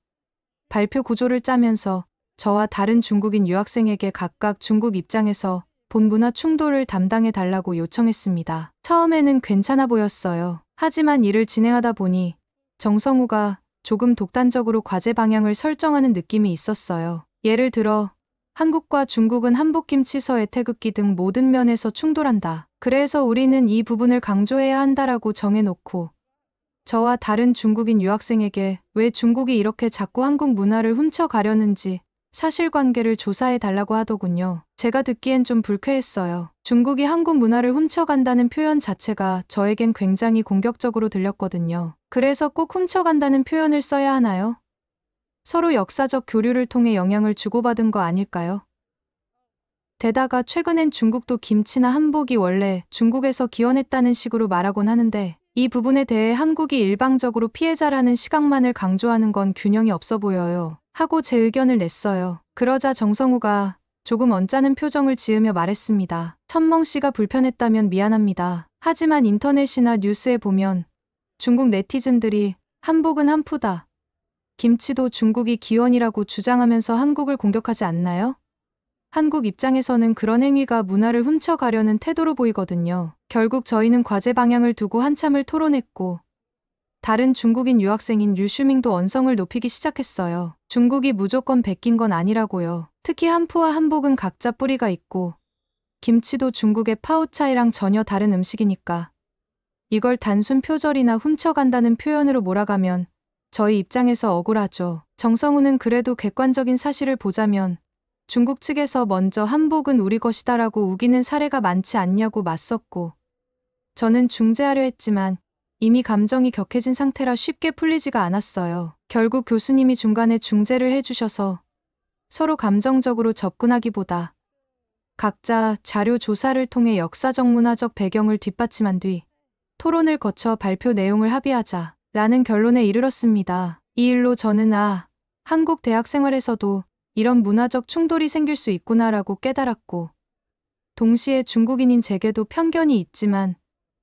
Speaker 2: 발표 구조를 짜면서 저와 다른 중국인 유학생에게 각각 중국 입장에서 본 문화 충돌을 담당해 달라고 요청했습니다. 처음에는 괜찮아 보였어요. 하지만 일을 진행하다 보니 정성우가 조금 독단적으로 과제 방향을 설정하는 느낌이 있었어요. 예를 들어 한국과 중국은 한복김치서의 태극기 등 모든 면에서 충돌한다. 그래서 우리는 이 부분을 강조해야 한다라고 정해놓고 저와 다른 중국인 유학생에게 왜 중국이 이렇게 자꾸 한국 문화를 훔쳐가려는지 사실관계를 조사해 달라고 하더군요. 제가 듣기엔 좀 불쾌했어요. 중국이 한국 문화를 훔쳐간다는 표현 자체가 저에겐 굉장히 공격적으로 들렸거든요. 그래서 꼭 훔쳐간다는 표현을 써야 하나요? 서로 역사적 교류를 통해 영향을 주고받은 거 아닐까요? 게다가 최근엔 중국도 김치나 한복이 원래 중국에서 기원했다는 식으로 말하곤 하는데 이 부분에 대해 한국이 일방적으로 피해자라는 시각만을 강조하는 건 균형이 없어 보여요. 하고 제 의견을 냈어요. 그러자 정성우가 조금 언짢은 표정을 지으며 말했습니다. 천멍 씨가 불편했다면 미안합니다. 하지만 인터넷이나 뉴스에 보면 중국 네티즌들이 한복은 한푸다, 김치도 중국이 기원이라고 주장하면서 한국을 공격하지 않나요? 한국 입장에서는 그런 행위가 문화를 훔쳐가려는 태도로 보이거든요. 결국 저희는 과제 방향을 두고 한참을 토론했고 다른 중국인 유학생인 류슈밍도 언성을 높이기 시작했어요. 중국이 무조건 베낀 건 아니라고요. 특히 한푸와 한복은 각자 뿌리가 있고 김치도 중국의 파오차이랑 전혀 다른 음식이니까 이걸 단순 표절이나 훔쳐간다는 표현으로 몰아가면 저희 입장에서 억울하죠. 정성우는 그래도 객관적인 사실을 보자면 중국 측에서 먼저 한복은 우리 것이다라고 우기는 사례가 많지 않냐고 맞섰고 저는 중재하려 했지만 이미 감정이 격해진 상태라 쉽게 풀리지가 않았어요. 결국 교수님이 중간에 중재를 해주셔서 서로 감정적으로 접근하기보다 각자 자료 조사를 통해 역사적 문화적 배경을 뒷받침한 뒤 토론을 거쳐 발표 내용을 합의하자 라는 결론에 이르렀습니다. 이 일로 저는 한국 대학 생활에서도 이런 문화적 충돌이 생길 수 있구나라고 깨달았고 동시에 중국인인 제게도 편견이 있지만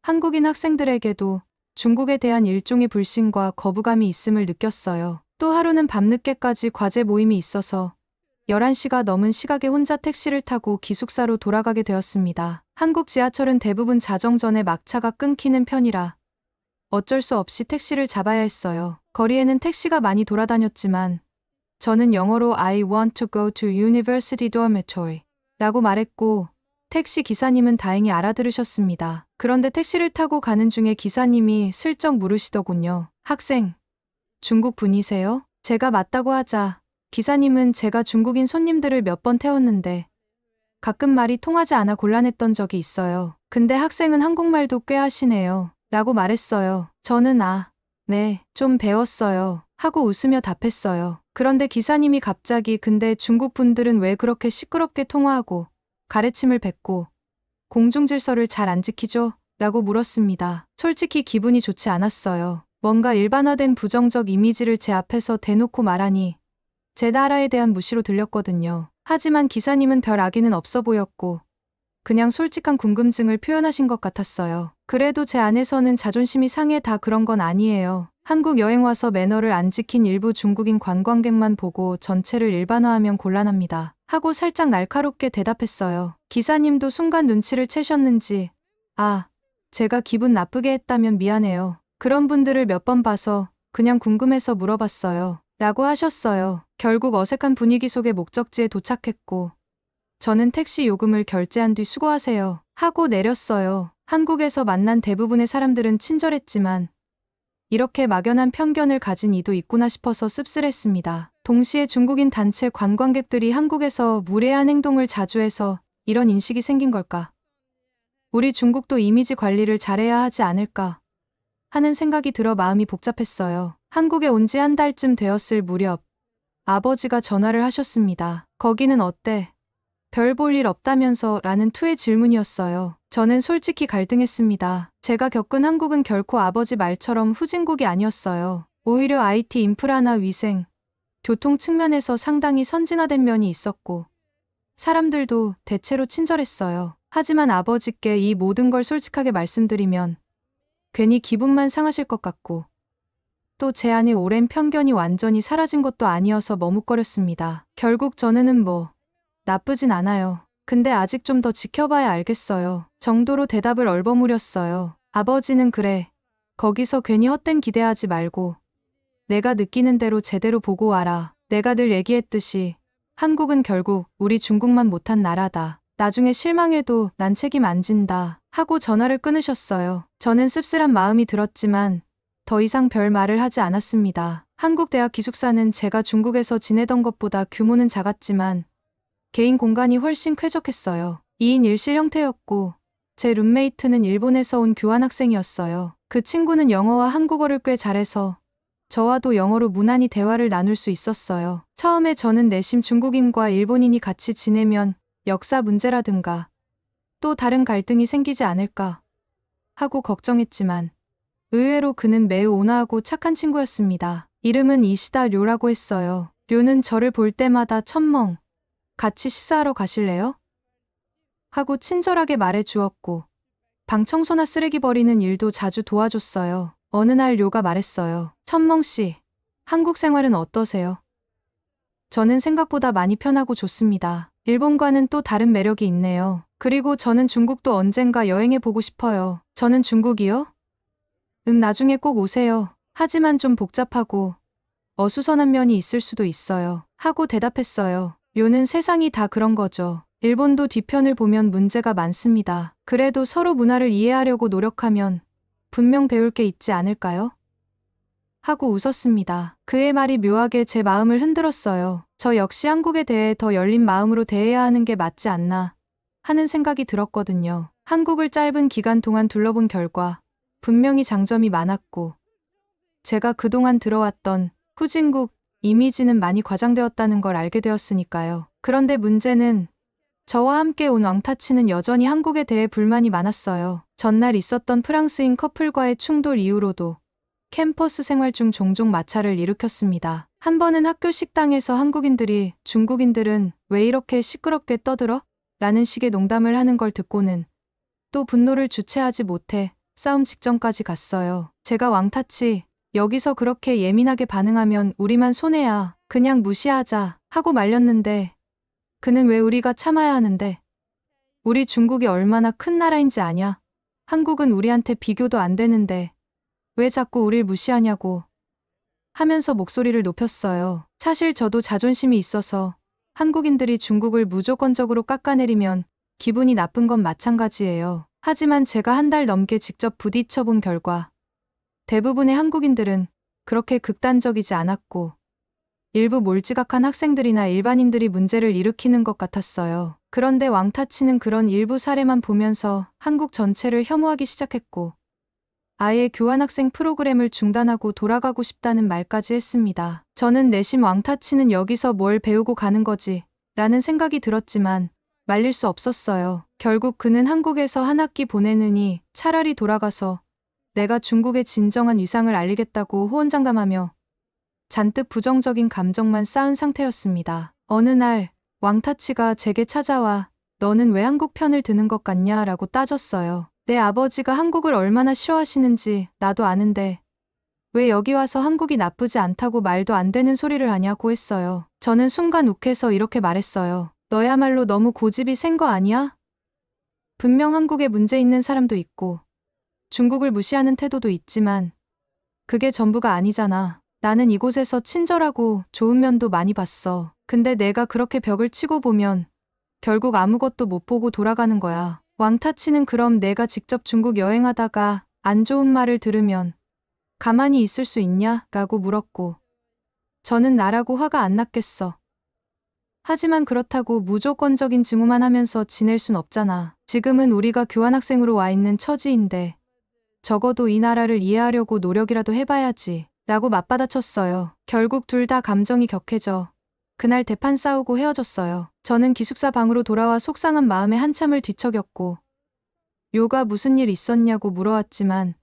Speaker 2: 한국인 학생들에게도 중국에 대한 일종의 불신과 거부감이 있음을 느꼈어요. 또 하루는 밤늦게까지 과제 모임이 있어서 11시가 넘은 시각에 혼자 택시를 타고 기숙사로 돌아가게 되었습니다. 한국 지하철은 대부분 자정 전에 막차가 끊기는 편이라 어쩔 수 없이 택시를 잡아야 했어요. 거리에는 택시가 많이 돌아다녔지만 저는 영어로 I want to go to university dormitory 라고 말했고 택시 기사님은 다행히 알아들으셨습니다. 그런데 택시를 타고 가는 중에 기사님이 슬쩍 물으시더군요. 학생, 중국 분이세요? 제가 맞다고 하자 기사님은 제가 중국인 손님들을 몇 번 태웠는데 가끔 말이 통하지 않아 곤란했던 적이 있어요. 근데 학생은 한국말도 꽤 하시네요. 라고 말했어요. 저는 네, 좀 배웠어요. 하고 웃으며 답했어요. 그런데 기사님이 갑자기 근데 중국 분들은 왜 그렇게 시끄럽게 통화하고 가래침을 뱉고 공중질서를 잘 안 지키죠? 라고 물었습니다. 솔직히 기분이 좋지 않았어요. 뭔가 일반화된 부정적 이미지를 제 앞에서 대놓고 말하니 제 나라에 대한 무시로 들렸거든요. 하지만 기사님은 별 악의는 없어 보였고 그냥 솔직한 궁금증을 표현하신 것 같았어요. 그래도 제 안에서는 자존심이 상해 다 그런 건 아니에요. 한국 여행 와서 매너를 안 지킨 일부 중국인 관광객만 보고 전체를 일반화하면 곤란합니다. 하고 살짝 날카롭게 대답했어요. 기사님도 순간 눈치를 채셨는지, 아, 제가 기분 나쁘게 했다면 미안해요. 그런 분들을 몇 번 봐서 그냥 궁금해서 물어봤어요. 라고 하셨어요. 결국 어색한 분위기 속에 목적지에 도착했고, 저는 택시 요금을 결제한 뒤 수고하세요 하고 내렸어요. 한국에서 만난 대부분의 사람들은 친절했지만 이렇게 막연한 편견을 가진 이도 있구나 싶어서 씁쓸했습니다. 동시에 중국인 단체 관광객들이 한국에서 무례한 행동을 자주 해서 이런 인식이 생긴 걸까? 우리 중국도 이미지 관리를 잘해야 하지 않을까? 하는 생각이 들어 마음이 복잡했어요. 한국에 온 지 한 달쯤 되었을 무렵 아버지가 전화를 하셨습니다. 거기는 어때? 별 볼 일 없다면서? 라는 투의 질문이었어요. 저는 솔직히 갈등했습니다. 제가 겪은 한국은 결코 아버지 말처럼 후진국이 아니었어요. 오히려 IT 인프라나 위생, 교통 측면에서 상당히 선진화된 면이 있었고 사람들도 대체로 친절했어요. 하지만 아버지께 이 모든 걸 솔직하게 말씀드리면 괜히 기분만 상하실 것 같고 또 제 안에 오랜 편견이 완전히 사라진 것도 아니어서 머뭇거렸습니다. 결국 저는 나쁘진 않아요. 근데 아직 좀 더 지켜봐야 알겠어요. 정도로 대답을 얼버무렸어요. 아버지는 그래. 거기서 괜히 헛된 기대하지 말고 내가 느끼는 대로 제대로 보고 와라. 내가 늘 얘기했듯이 한국은 결국 우리 중국만 못한 나라다. 나중에 실망해도 난 책임 안 진다. 하고 전화를 끊으셨어요. 저는 씁쓸한 마음이 들었지만 더 이상 별 말을 하지 않았습니다. 한국 대학 기숙사는 제가 중국에서 지내던 것보다 규모는 작았지만 개인 공간이 훨씬 쾌적했어요. 2인 1실 형태였고 제 룸메이트는 일본에서 온 교환학생이었어요. 그 친구는 영어와 한국어를 꽤 잘해서 저와도 영어로 무난히 대화를 나눌 수 있었어요. 처음에 저는 내심 중국인과 일본인이 같이 지내면 역사 문제라든가 또 다른 갈등이 생기지 않을까 하고 걱정했지만 의외로 그는 매우 온화하고 착한 친구였습니다. 이름은 이시다 료라고 했어요. 료는 저를 볼 때마다 첨멍, 같이 식사하러 가실래요? 하고 친절하게 말해 주었고 방 청소나 쓰레기 버리는 일도 자주 도와줬어요. 어느 날 료가 말했어요. 첨멍씨, 한국 생활은 어떠세요? 저는 생각보다 많이 편하고 좋습니다. 일본과는 또 다른 매력이 있네요. 그리고 저는 중국도 언젠가 여행해 보고 싶어요. 저는 중국이요? 나중에 꼭 오세요. 하지만 좀 복잡하고 어수선한 면이 있을 수도 있어요. 하고 대답했어요. 료는 세상이 다 그런 거죠. 일본도 뒤편을 보면 문제가 많습니다. 그래도 서로 문화를 이해하려고 노력하면 분명 배울 게 있지 않을까요? 하고 웃었습니다. 그의 말이 묘하게 제 마음을 흔들었어요. 저 역시 한국에 대해 더 열린 마음으로 대해야 하는 게 맞지 않나 하는 생각이 들었거든요. 한국을 짧은 기간 동안 둘러본 결과 분명히 장점이 많았고 제가 그동안 들어왔던 후진국 이미지는 많이 과장되었다는 걸 알게 되었으니까요. 그런데 문제는 저와 함께 온 왕타치는 여전히 한국에 대해 불만이 많았어요. 전날 있었던 프랑스인 커플과의 충돌 이후로도 캠퍼스 생활 중 종종 마찰을 일으켰습니다. 한 번은 학교 식당에서 한국인들이 중국인들은 왜 이렇게 시끄럽게 떠들어? 라는 식의 농담을 하는 걸 듣고는 또 분노를 주체하지 못해 싸움 직전까지 갔어요. 제가 왕타치, 여기서 그렇게 예민하게 반응하면 우리만 손해야. 그냥 무시하자 하고 말렸는데 그는 왜 우리가 참아야 하는데? 우리 중국이 얼마나 큰 나라인지 아냐? 한국은 우리한테 비교도 안 되는데 왜 자꾸 우릴 무시하냐고 하면서 목소리를 높였어요. 사실 저도 자존심이 있어서 한국인들이 중국을 무조건적으로 깎아내리면 기분이 나쁜 건 마찬가지예요. 하지만 제가 한 달 넘게 직접 부딪혀본 결과 대부분의 한국인들은 그렇게 극단적이지 않았고 일부 몰지각한 학생들이나 일반인들이 문제를 일으키는 것 같았어요. 그런데 왕타치는 그런 일부 사례만 보면서 한국 전체를 혐오하기 시작했고 아예 교환학생 프로그램을 중단하고 돌아가고 싶다는 말까지 했습니다. 저는 내심 왕타치는 여기서 뭘 배우고 가는 거지 라는 생각이 들었지만 말릴 수 없었어요. 결국 그는 한국에서 한 학기 보내느니 차라리 돌아가서 내가 중국의 진정한 위상을 알리겠다고 호언장담하며 잔뜩 부정적인 감정만 쌓은 상태였습니다. 어느 날 왕타치가 제게 찾아와 너는 왜 한국 편을 드는 것 같냐? 라고 따졌어요. 내 아버지가 한국을 얼마나 싫어하시는지 나도 아는데 왜 여기 와서 한국이 나쁘지 않다고 말도 안 되는 소리를 하냐고 했어요. 저는 순간 욱해서 이렇게 말했어요. 너야말로 너무 고집이 센 거 아니야? 분명 한국에 문제 있는 사람도 있고 중국을 무시하는 태도도 있지만 그게 전부가 아니잖아. 나는 이곳에서 친절하고 좋은 면도 많이 봤어. 근데 내가 그렇게 벽을 치고 보면 결국 아무것도 못 보고 돌아가는 거야. 왕타치는 그럼 내가 직접 중국 여행하다가 안 좋은 말을 들으면 가만히 있을 수 있냐? 라고 물었고 저는 나라고 화가 안 났겠어. 하지만 그렇다고 무조건적인 증오만 하면서 지낼 순 없잖아. 지금은 우리가 교환학생으로 와 있는 처지인데 적어도 이 나라를 이해하려고 노력이라도 해봐야지. 라고 맞받아쳤어요. 결국 둘 다 감정이 격해져 그날 대판 싸우고 헤어졌어요. 저는 기숙사 방으로 돌아와 속상한 마음에 한참을 뒤척였고 요가 무슨 일 있었냐고 물어왔지만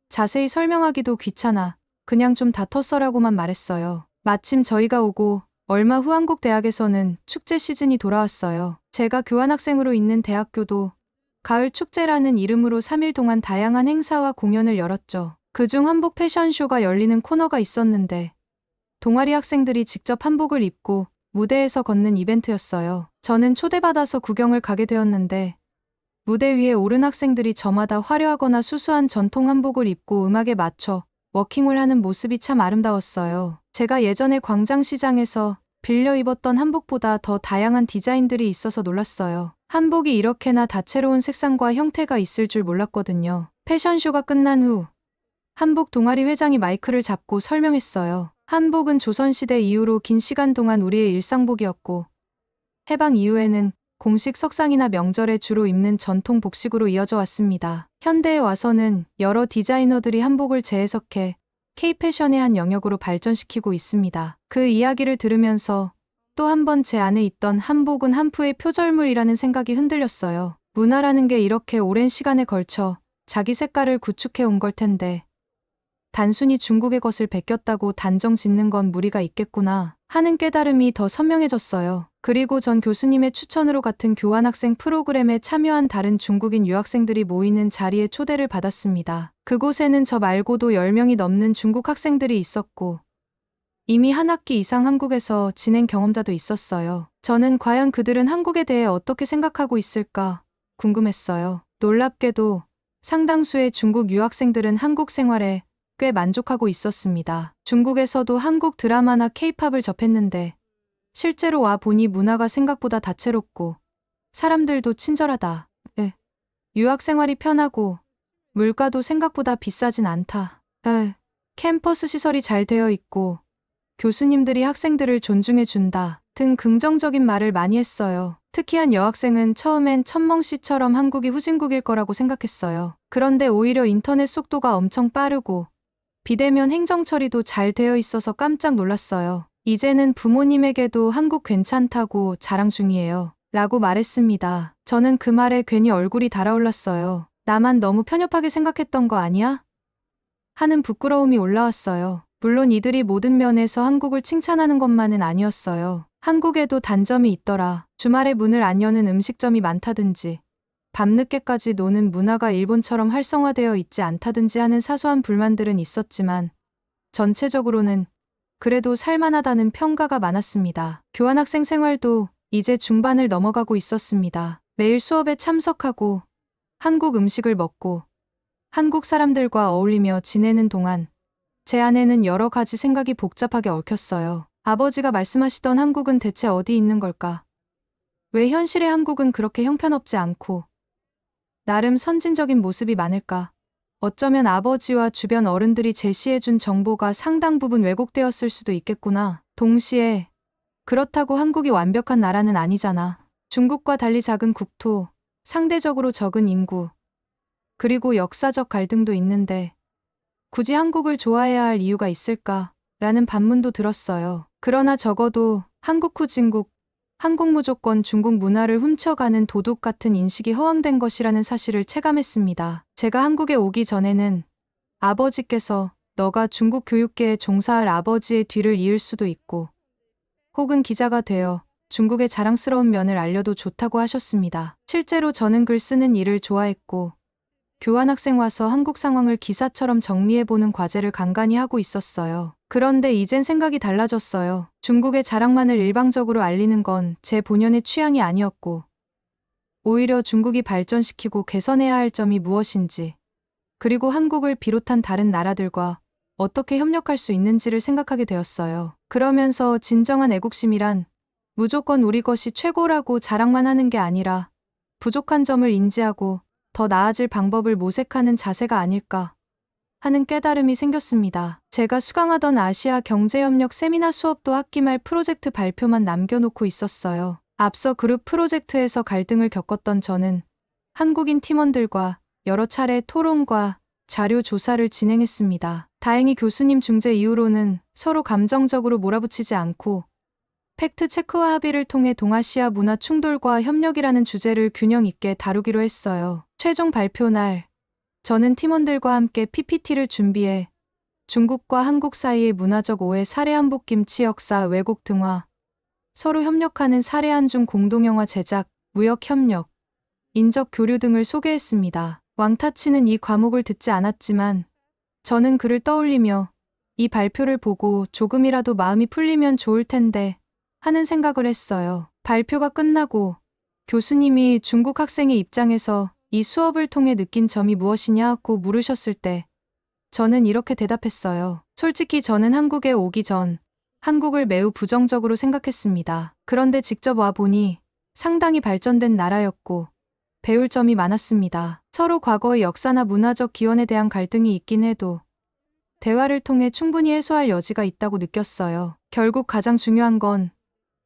Speaker 2: 자세히 설명하기도 귀찮아 그냥 좀 다퉜어라고만 말했어요. 마침 저희가 오고 얼마 후 한국 대학에서는 축제 시즌이 돌아왔어요. 제가 교환학생으로 있는 대학교도 가을 축제라는 이름으로 3일 동안 다양한 행사와 공연을 열었죠. 그중 한복 패션쇼가 열리는 코너가 있었는데 동아리 학생들이 직접 한복을 입고 무대에서 걷는 이벤트였어요. 저는 초대받아서 구경을 가게 되었는데 무대 위에 오른 학생들이 저마다 화려하거나 수수한 전통 한복을 입고 음악에 맞춰 워킹을 하는 모습이 참 아름다웠어요. 제가 예전에 광장시장에서 빌려 입었던 한복보다 더 다양한 디자인들이 있어서 놀랐어요. 한복이 이렇게나 다채로운 색상과 형태가 있을 줄 몰랐거든요. 패션쇼가 끝난 후 한복 동아리 회장이 마이크를 잡고 설명했어요. 한복은 조선시대 이후로 긴 시간 동안 우리의 일상복이었고 해방 이후에는 공식 석상이나 명절에 주로 입는 전통 복식으로 이어져 왔습니다. 현대에 와서는 여러 디자이너들이 한복을 재해석해 K-패션의 한 영역으로 발전시키고 있습니다. 그 이야기를 들으면서 또 한 번 제 안에 있던 한복은 한푸의 표절물이라는 생각이 흔들렸어요. 문화라는 게 이렇게 오랜 시간에 걸쳐 자기 색깔을 구축해 온 걸 텐데 단순히 중국의 것을 베꼈다고 단정 짓는 건 무리가 있겠구나 하는 깨달음이 더 선명해졌어요. 그리고 전 교수님의 추천으로 같은 교환학생 프로그램에 참여한 다른 중국인 유학생들이 모이는 자리에 초대를 받았습니다. 그곳에는 저 말고도 10명이 넘는 중국 학생들이 있었고 이미 한 학기 이상 한국에서 지낸 경험자도 있었어요. 저는 과연 그들은 한국에 대해 어떻게 생각하고 있을까 궁금했어요. 놀랍게도 상당수의 중국 유학생들은 한국 생활에 꽤 만족하고 있었습니다. 중국에서도 한국 드라마나 케이팝을 접했는데 실제로 와 보니 문화가 생각보다 다채롭고 사람들도 친절하다. 유학 생활이 편하고 물가도 생각보다 비싸진 않다. 캠퍼스 시설이 잘 되어 있고 교수님들이 학생들을 존중해준다 등 긍정적인 말을 많이 했어요. 특히 한 여학생은 처음엔 천멍씨처럼 한국이 후진국일 거라고 생각했어요. 그런데 오히려 인터넷 속도가 엄청 빠르고 비대면 행정 처리도 잘 되어 있어서 깜짝 놀랐어요. 이제는 부모님에게도 한국 괜찮다고 자랑 중이에요. 라고 말했습니다. 저는 그 말에 괜히 얼굴이 달아올랐어요. 나만 너무 편협하게 생각했던 거 아니야? 하는 부끄러움이 올라왔어요. 물론 이들이 모든 면에서 한국을 칭찬하는 것만은 아니었어요. 한국에도 단점이 있더라. 주말에 문을 안 여는 음식점이 많다든지 밤늦게까지 노는 문화가 일본처럼 활성화되어 있지 않다든지 하는 사소한 불만들은 있었지만 전체적으로는 그래도 살만하다는 평가가 많았습니다. 교환학생 생활도 이제 중반을 넘어가고 있었습니다. 매일 수업에 참석하고 한국 음식을 먹고 한국 사람들과 어울리며 지내는 동안 제 안에는 여러 가지 생각이 복잡하게 얽혔어요. 아버지가 말씀하시던 한국은 대체 어디 있는 걸까? 왜 현실의 한국은 그렇게 형편없지 않고 나름 선진적인 모습이 많을까? 어쩌면 아버지와 주변 어른들이 제시해준 정보가 상당 부분 왜곡되었을 수도 있겠구나. 동시에 그렇다고 한국이 완벽한 나라는 아니잖아. 중국과 달리 작은 국토, 상대적으로 적은 인구, 그리고 역사적 갈등도 있는데 굳이 한국을 좋아해야 할 이유가 있을까? 라는 반문도 들었어요. 그러나 적어도 한국 후진국, 한국 무조건 중국 문화를 훔쳐가는 도둑 같은 인식이 허황된 것이라는 사실을 체감했습니다. 제가 한국에 오기 전에는 아버지께서 너가 중국 교육계에 종사할 아버지의 뒤를 이을 수도 있고 혹은 기자가 되어 중국의 자랑스러운 면을 알려도 좋다고 하셨습니다. 실제로 저는 글 쓰는 일을 좋아했고 교환학생 와서 한국 상황을 기사처럼 정리해보는 과제를 간간히 하고 있었어요. 그런데 이젠 생각이 달라졌어요. 중국의 자랑만을 일방적으로 알리는 건 제 본연의 취향이 아니었고 오히려 중국이 발전시키고 개선해야 할 점이 무엇인지 그리고 한국을 비롯한 다른 나라들과 어떻게 협력할 수 있는지를 생각하게 되었어요. 그러면서 진정한 애국심이란 무조건 우리 것이 최고라고 자랑만 하는 게 아니라 부족한 점을 인지하고 더 나아질 방법을 모색하는 자세가 아닐까 하는 깨달음이 생겼습니다. 제가 수강하던 아시아 경제협력 세미나 수업도 학기 말 프로젝트 발표만 남겨놓고 있었어요. 앞서 그룹 프로젝트에서 갈등을 겪었던 저는 한국인 팀원들과 여러 차례 토론과 자료 조사를 진행했습니다. 다행히 교수님 중재 이후로는 서로 감정적으로 몰아붙이지 않고 팩트 체크와 합의를 통해 동아시아 문화 충돌과 협력이라는 주제를 균형 있게 다루기로 했어요. 최종 발표 날, 저는 팀원들과 함께 PPT를 준비해 중국과 한국 사이의 문화적 오해 사례 한복 김치 역사 왜곡 등화, 서로 협력하는 사례 한중 공동영화 제작, 무역 협력, 인적 교류 등을 소개했습니다. 왕타치는 이 과목을 듣지 않았지만 저는 그를 떠올리며 이 발표를 보고 조금이라도 마음이 풀리면 좋을 텐데 하는 생각을 했어요. 발표가 끝나고 교수님이 중국 학생의 입장에서 이 수업을 통해 느낀 점이 무엇이냐고 물으셨을 때 저는 이렇게 대답했어요. 솔직히 저는 한국에 오기 전 한국을 매우 부정적으로 생각했습니다. 그런데 직접 와보니 상당히 발전된 나라였고 배울 점이 많았습니다. 서로 과거의 역사나 문화적 기원에 대한 갈등이 있긴 해도 대화를 통해 충분히 해소할 여지가 있다고 느꼈어요. 결국 가장 중요한 건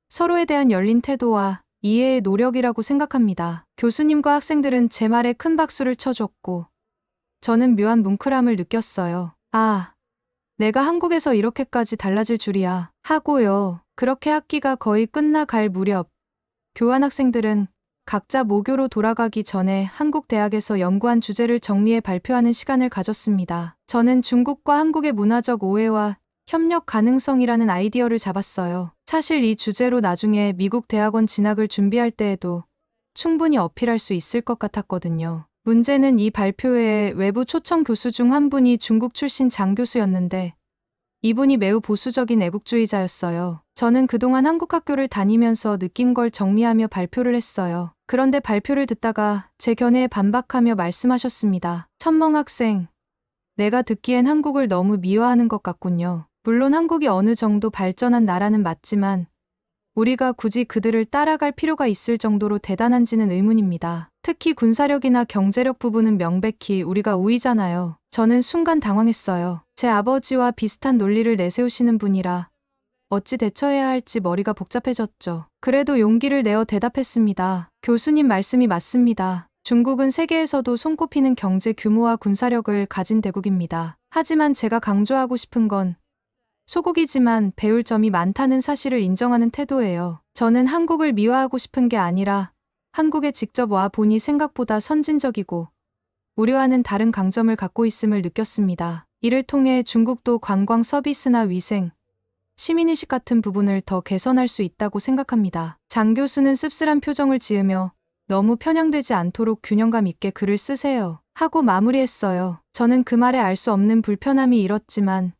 Speaker 2: 서로에 대한 열린 태도와 이해의 노력이라고 생각합니다. 교수님과 학생들은 제 말에 큰 박수를 쳐줬고 저는 묘한 뭉클함을 느꼈어요. 아, 내가 한국에서 이렇게까지 달라질 줄이야 하고요. 그렇게 학기가 거의 끝나갈 무렵 교환학생들은 각자 모교로 돌아가기 전에 한국 대학에서 연구한 주제를 정리해 발표하는 시간을 가졌습니다. 저는 중국과 한국의 문화적 오해와 협력 가능성이라는 아이디어를 잡았어요. 사실 이 주제로 나중에 미국 대학원 진학을 준비할 때에도 충분히 어필할 수 있을 것 같았거든요. 문제는 이 발표회에 외부 초청 교수 중 한 분이 중국 출신 장 교수였는데 이분이 매우 보수적인 애국주의자였어요. 저는 그동안 한국 학교를 다니면서 느낀 걸 정리하며 발표를 했어요. 그런데 발표를 듣다가 제 견해에 반박하며 말씀하셨습니다. 천멍 학생, 내가 듣기엔 한국을 너무 미화하는 것 같군요. 물론 한국이 어느 정도 발전한 나라는 맞지만 우리가 굳이 그들을 따라갈 필요가 있을 정도로 대단한지는 의문입니다. 특히 군사력이나 경제력 부분은 명백히 우리가 우위잖아요. 저는 순간 당황했어요. 제 아버지와 비슷한 논리를 내세우시는 분이라 어찌 대처해야 할지 머리가 복잡해졌죠. 그래도 용기를 내어 대답했습니다. 교수님 말씀이 맞습니다. 중국은 세계에서도 손꼽히는 경제 규모와 군사력을 가진 대국입니다. 하지만 제가 강조하고 싶은 건 소국이지만 배울 점이 많다는 사실을 인정하는 태도예요. 저는 한국을 미화하고 싶은 게 아니라 한국에 직접 와 보니 생각보다 선진적이고 우려하는 다른 강점을 갖고 있음을 느꼈습니다. 이를 통해 중국도 관광 서비스나 위생, 시민의식 같은 부분을 더 개선할 수 있다고 생각합니다. 장 교수는 씁쓸한 표정을 지으며 너무 편향되지 않도록 균형감 있게 글을 쓰세요 하고 마무리했어요. 저는 그 말에 알 수 없는 불편함이 일었지만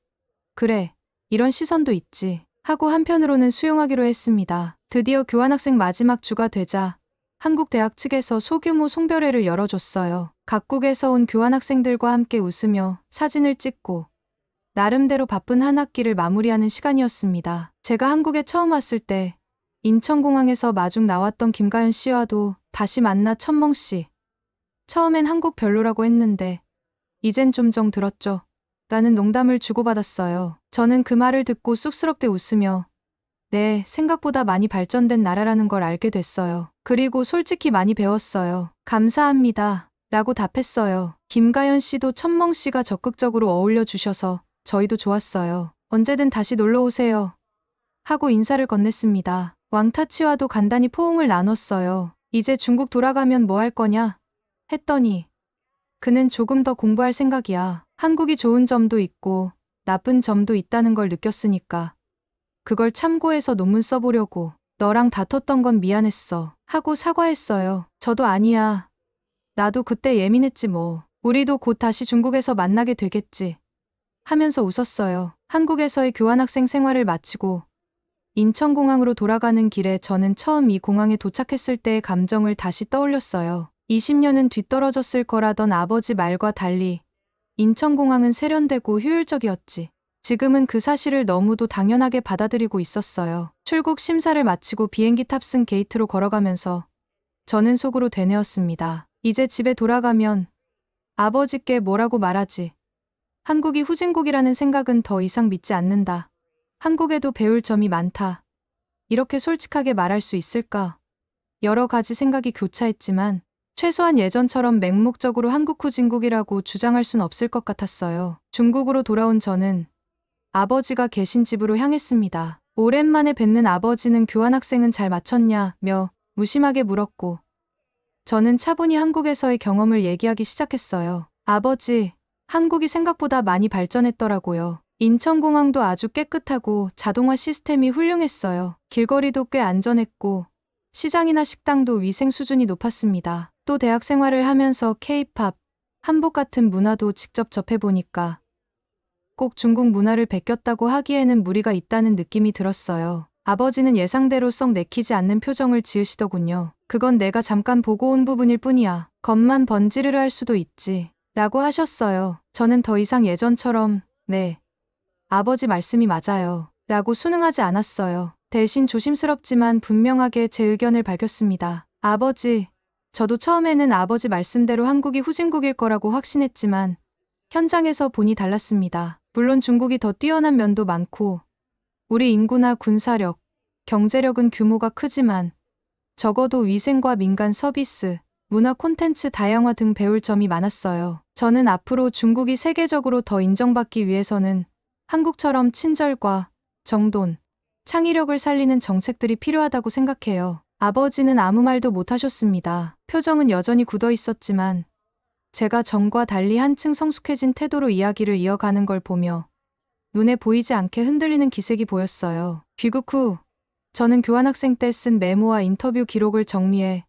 Speaker 2: 그래, 이런 시선도 있지 하고 한편으로는 수용하기로 했습니다. 드디어 교환학생 마지막 주가 되자 한국 대학 측에서 소규모 송별회를 열어줬어요. 각국에서 온 교환학생들과 함께 웃으며 사진을 찍고 나름대로 바쁜 한 학기를 마무리하는 시간이었습니다. 제가 한국에 처음 왔을 때 인천공항에서 마중 나왔던 김가연 씨와도 다시 만나 천멍 씨. 처음엔 한국 별로라고 했는데 이젠 좀 정 들었죠. 라는 농담을 주고받았어요. 저는 그 말을 듣고 쑥스럽게 웃으며 네, 생각보다 많이 발전된 나라라는 걸 알게 됐어요. 그리고 솔직히 많이 배웠어요. 감사합니다. 라고 답했어요. 김가연 씨도 천멍 씨가 적극적으로 어울려 주셔서 저희도 좋았어요. 언제든 다시 놀러 오세요. 하고 인사를 건넸습니다. 왕타치와도 간단히 포옹을 나눴어요. 이제 중국 돌아가면 뭐 할 거냐? 했더니 그는 조금 더 공부할 생각이야. 한국이 좋은 점도 있고 나쁜 점도 있다는 걸 느꼈으니까 그걸 참고해서 논문 써보려고. 너랑 다퉜던 건 미안했어. 하고 사과했어요. 저도 아니야. 나도 그때 예민했지 뭐. 우리도 곧 다시 중국에서 만나게 되겠지. 하면서 웃었어요. 한국에서의 교환학생 생활을 마치고 인천공항으로 돌아가는 길에 저는 처음 이 공항에 도착했을 때의 감정을 다시 떠올렸어요. 20년은 뒤떨어졌을 거라던 아버지 말과 달리 인천공항은 세련되고 효율적이었지. 지금은 그 사실을 너무도 당연하게 받아들이고 있었어요. 출국 심사를 마치고 비행기 탑승 게이트로 걸어가면서 저는 속으로 되뇌었습니다. 이제 집에 돌아가면 아버지께 뭐라고 말하지? 한국이 후진국이라는 생각은 더 이상 믿지 않는다. 한국에도 배울 점이 많다. 이렇게 솔직하게 말할 수 있을까? 여러 가지 생각이 교차했지만 최소한 예전처럼 맹목적으로 한국 후진국이라고 주장할 순 없을 것 같았어요. 중국으로 돌아온 저는 아버지가 계신 집으로 향했습니다. 오랜만에 뵙는 아버지는 교환학생은 잘 마쳤냐며 무심하게 물었고 저는 차분히 한국에서의 경험을 얘기하기 시작했어요. 아버지, 한국이 생각보다 많이 발전했더라고요. 인천공항도 아주 깨끗하고 자동화 시스템이 훌륭했어요. 길거리도 꽤 안전했고 시장이나 식당도 위생 수준이 높았습니다. 또 대학 생활을 하면서 K-팝, 한복 같은 문화도 직접 접해보니까 꼭 중국 문화를 베꼈다고 하기에는 무리가 있다는 느낌이 들었어요. 아버지는 예상대로 썩 내키지 않는 표정을 지으시더군요. 그건 내가 잠깐 보고 온 부분일 뿐이야. 겉만 번지르르 할 수도 있지. 라고 하셨어요. 저는 더 이상 예전처럼 네, 아버지 말씀이 맞아요. 라고 순응하지 않았어요. 대신 조심스럽지만 분명하게 제 의견을 밝혔습니다. 아버지, 저도 처음에는 아버지 말씀대로 한국이 후진국일 거라고 확신했지만 현장에서 보니 달랐습니다. 물론 중국이 더 뛰어난 면도 많고 우리 인구나 군사력, 경제력은 규모가 크지만 적어도 위생과 민간 서비스, 문화 콘텐츠 다양화 등 배울 점이 많았어요. 저는 앞으로 중국이 세계적으로 더 인정받기 위해서는 한국처럼 친절과 정돈, 창의력을 살리는 정책들이 필요하다고 생각해요. 아버지는 아무 말도 못 하셨습니다. 표정은 여전히 굳어 있었지만 제가 전과 달리 한층 성숙해진 태도로 이야기를 이어가는 걸 보며 눈에 보이지 않게 흔들리는 기색이 보였어요. 귀국 후 저는 교환학생 때 쓴 메모와 인터뷰 기록을 정리해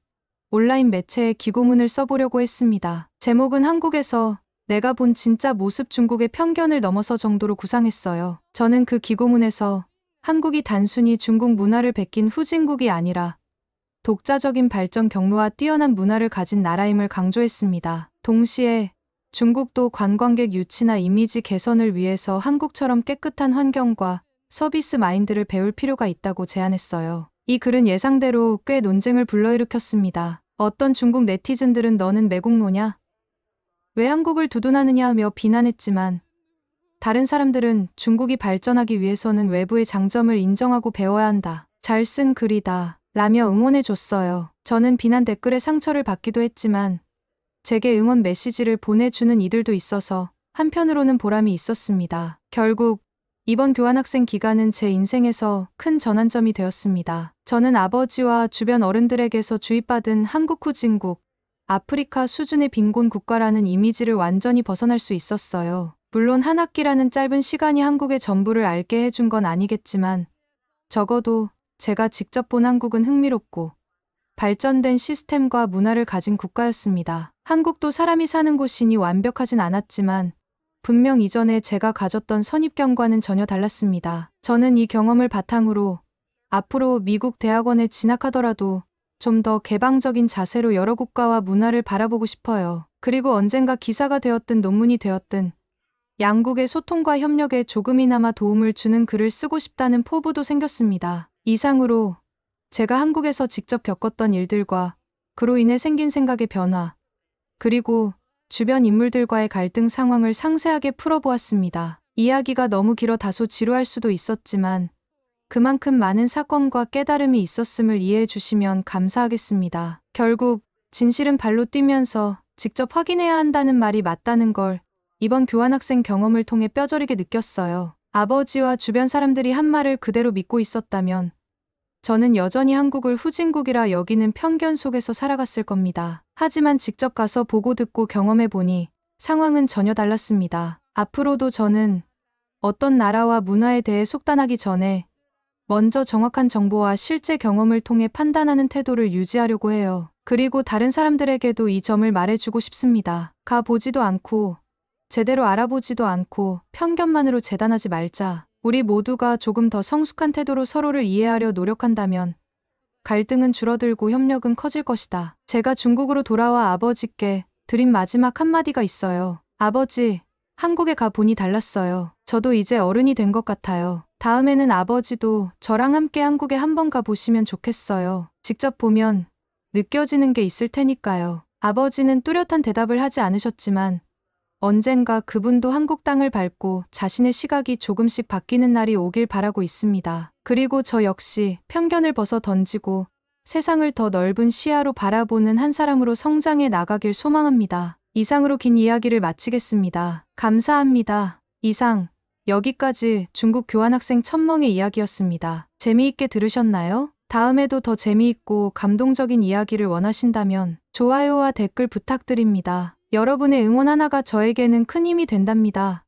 Speaker 2: 온라인 매체에 기고문을 써보려고 했습니다. 제목은 한국에서 내가 본 진짜 모습 중국의 편견을 넘어서 정도로 구상했어요. 저는 그 기고문에서 한국이 단순히 중국 문화를 베낀 후진국이 아니라 독자적인 발전 경로와 뛰어난 문화를 가진 나라임을 강조했습니다. 동시에 중국도 관광객 유치나 이미지 개선을 위해서 한국처럼 깨끗한 환경과 서비스 마인드를 배울 필요가 있다고 제안했어요. 이 글은 예상대로 꽤 논쟁을 불러일으켰습니다. 어떤 중국 네티즌들은 너는 매국노냐? 왜 한국을 두둔하느냐며 비난했지만 다른 사람들은 중국이 발전하기 위해서는 외부의 장점을 인정하고 배워야 한다. 잘 쓴 글이다. 라며 응원해줬어요. 저는 비난 댓글에 상처를 받기도 했지만 제게 응원 메시지를 보내주는 이들도 있어서 한편으로는 보람이 있었습니다. 결국 이번 교환학생 기간은 제 인생에서 큰 전환점이 되었습니다. 저는 아버지와 주변 어른들에게서 주입받은 한국 후진국, 아프리카 수준의 빈곤 국가라는 이미지를 완전히 벗어날 수 있었어요. 물론 한 학기라는 짧은 시간이 한국의 전부를 알게 해준 건 아니겠지만 적어도 제가 직접 본 한국은 흥미롭고 발전된 시스템과 문화를 가진 국가였습니다. 한국도 사람이 사는 곳이니 완벽하진 않았지만 분명 이전에 제가 가졌던 선입견과는 전혀 달랐습니다. 저는 이 경험을 바탕으로 앞으로 미국 대학원에 진학하더라도 좀 더 개방적인 자세로 여러 국가와 문화를 바라보고 싶어요. 그리고 언젠가 기사가 되었든 논문이 되었든 양국의 소통과 협력에 조금이나마 도움을 주는 글을 쓰고 싶다는 포부도 생겼습니다. 이상으로 제가 한국에서 직접 겪었던 일들과 그로 인해 생긴 생각의 변화, 그리고 주변 인물들과의 갈등 상황을 상세하게 풀어보았습니다. 이야기가 너무 길어 다소 지루할 수도 있었지만 그만큼 많은 사건과 깨달음이 있었음을 이해해 주시면 감사하겠습니다. 결국 진실은 발로 뛰면서 직접 확인해야 한다는 말이 맞다는 걸 이번 교환학생 경험을 통해 뼈저리게 느꼈어요. 아버지와 주변 사람들이 한 말을 그대로 믿고 있었다면 저는 여전히 한국을 후진국이라 여기는 편견 속에서 살아갔을 겁니다. 하지만 직접 가서 보고 듣고 경험해 보니 상황은 전혀 달랐습니다. 앞으로도 저는 어떤 나라와 문화에 대해 속단하기 전에 먼저 정확한 정보와 실제 경험을 통해 판단하는 태도를 유지하려고 해요. 그리고 다른 사람들에게도 이 점을 말해주고 싶습니다. 가보지도 않고 제대로 알아보지도 않고 편견만으로 재단하지 말자. 우리 모두가 조금 더 성숙한 태도로 서로를 이해하려 노력한다면 갈등은 줄어들고 협력은 커질 것이다. 제가 중국으로 돌아와 아버지께 드린 마지막 한마디가 있어요. 아버지, 한국에 가 보니 달랐어요. 저도 이제 어른이 된 것 같아요. 다음에는 아버지도 저랑 함께 한국에 한번 가보시면 좋겠어요. 직접 보면 느껴지는 게 있을 테니까요. 아버지는 뚜렷한 대답을 하지 않으셨지만 언젠가 그분도 한국 땅을 밟고 자신의 시각이 조금씩 바뀌는 날이 오길 바라고 있습니다. 그리고 저 역시 편견을 벗어 던지고 세상을 더 넓은 시야로 바라보는 한 사람으로 성장해 나가길 소망합니다. 이상으로 긴 이야기를 마치겠습니다. 감사합니다. 이상, 여기까지 중국 교환학생 천멍의 이야기였습니다. 재미있게 들으셨나요? 다음에도 더 재미있고 감동적인 이야기를 원하신다면 좋아요와 댓글 부탁드립니다. 여러분의 응원 하나가 저에게는 큰 힘이 된답니다.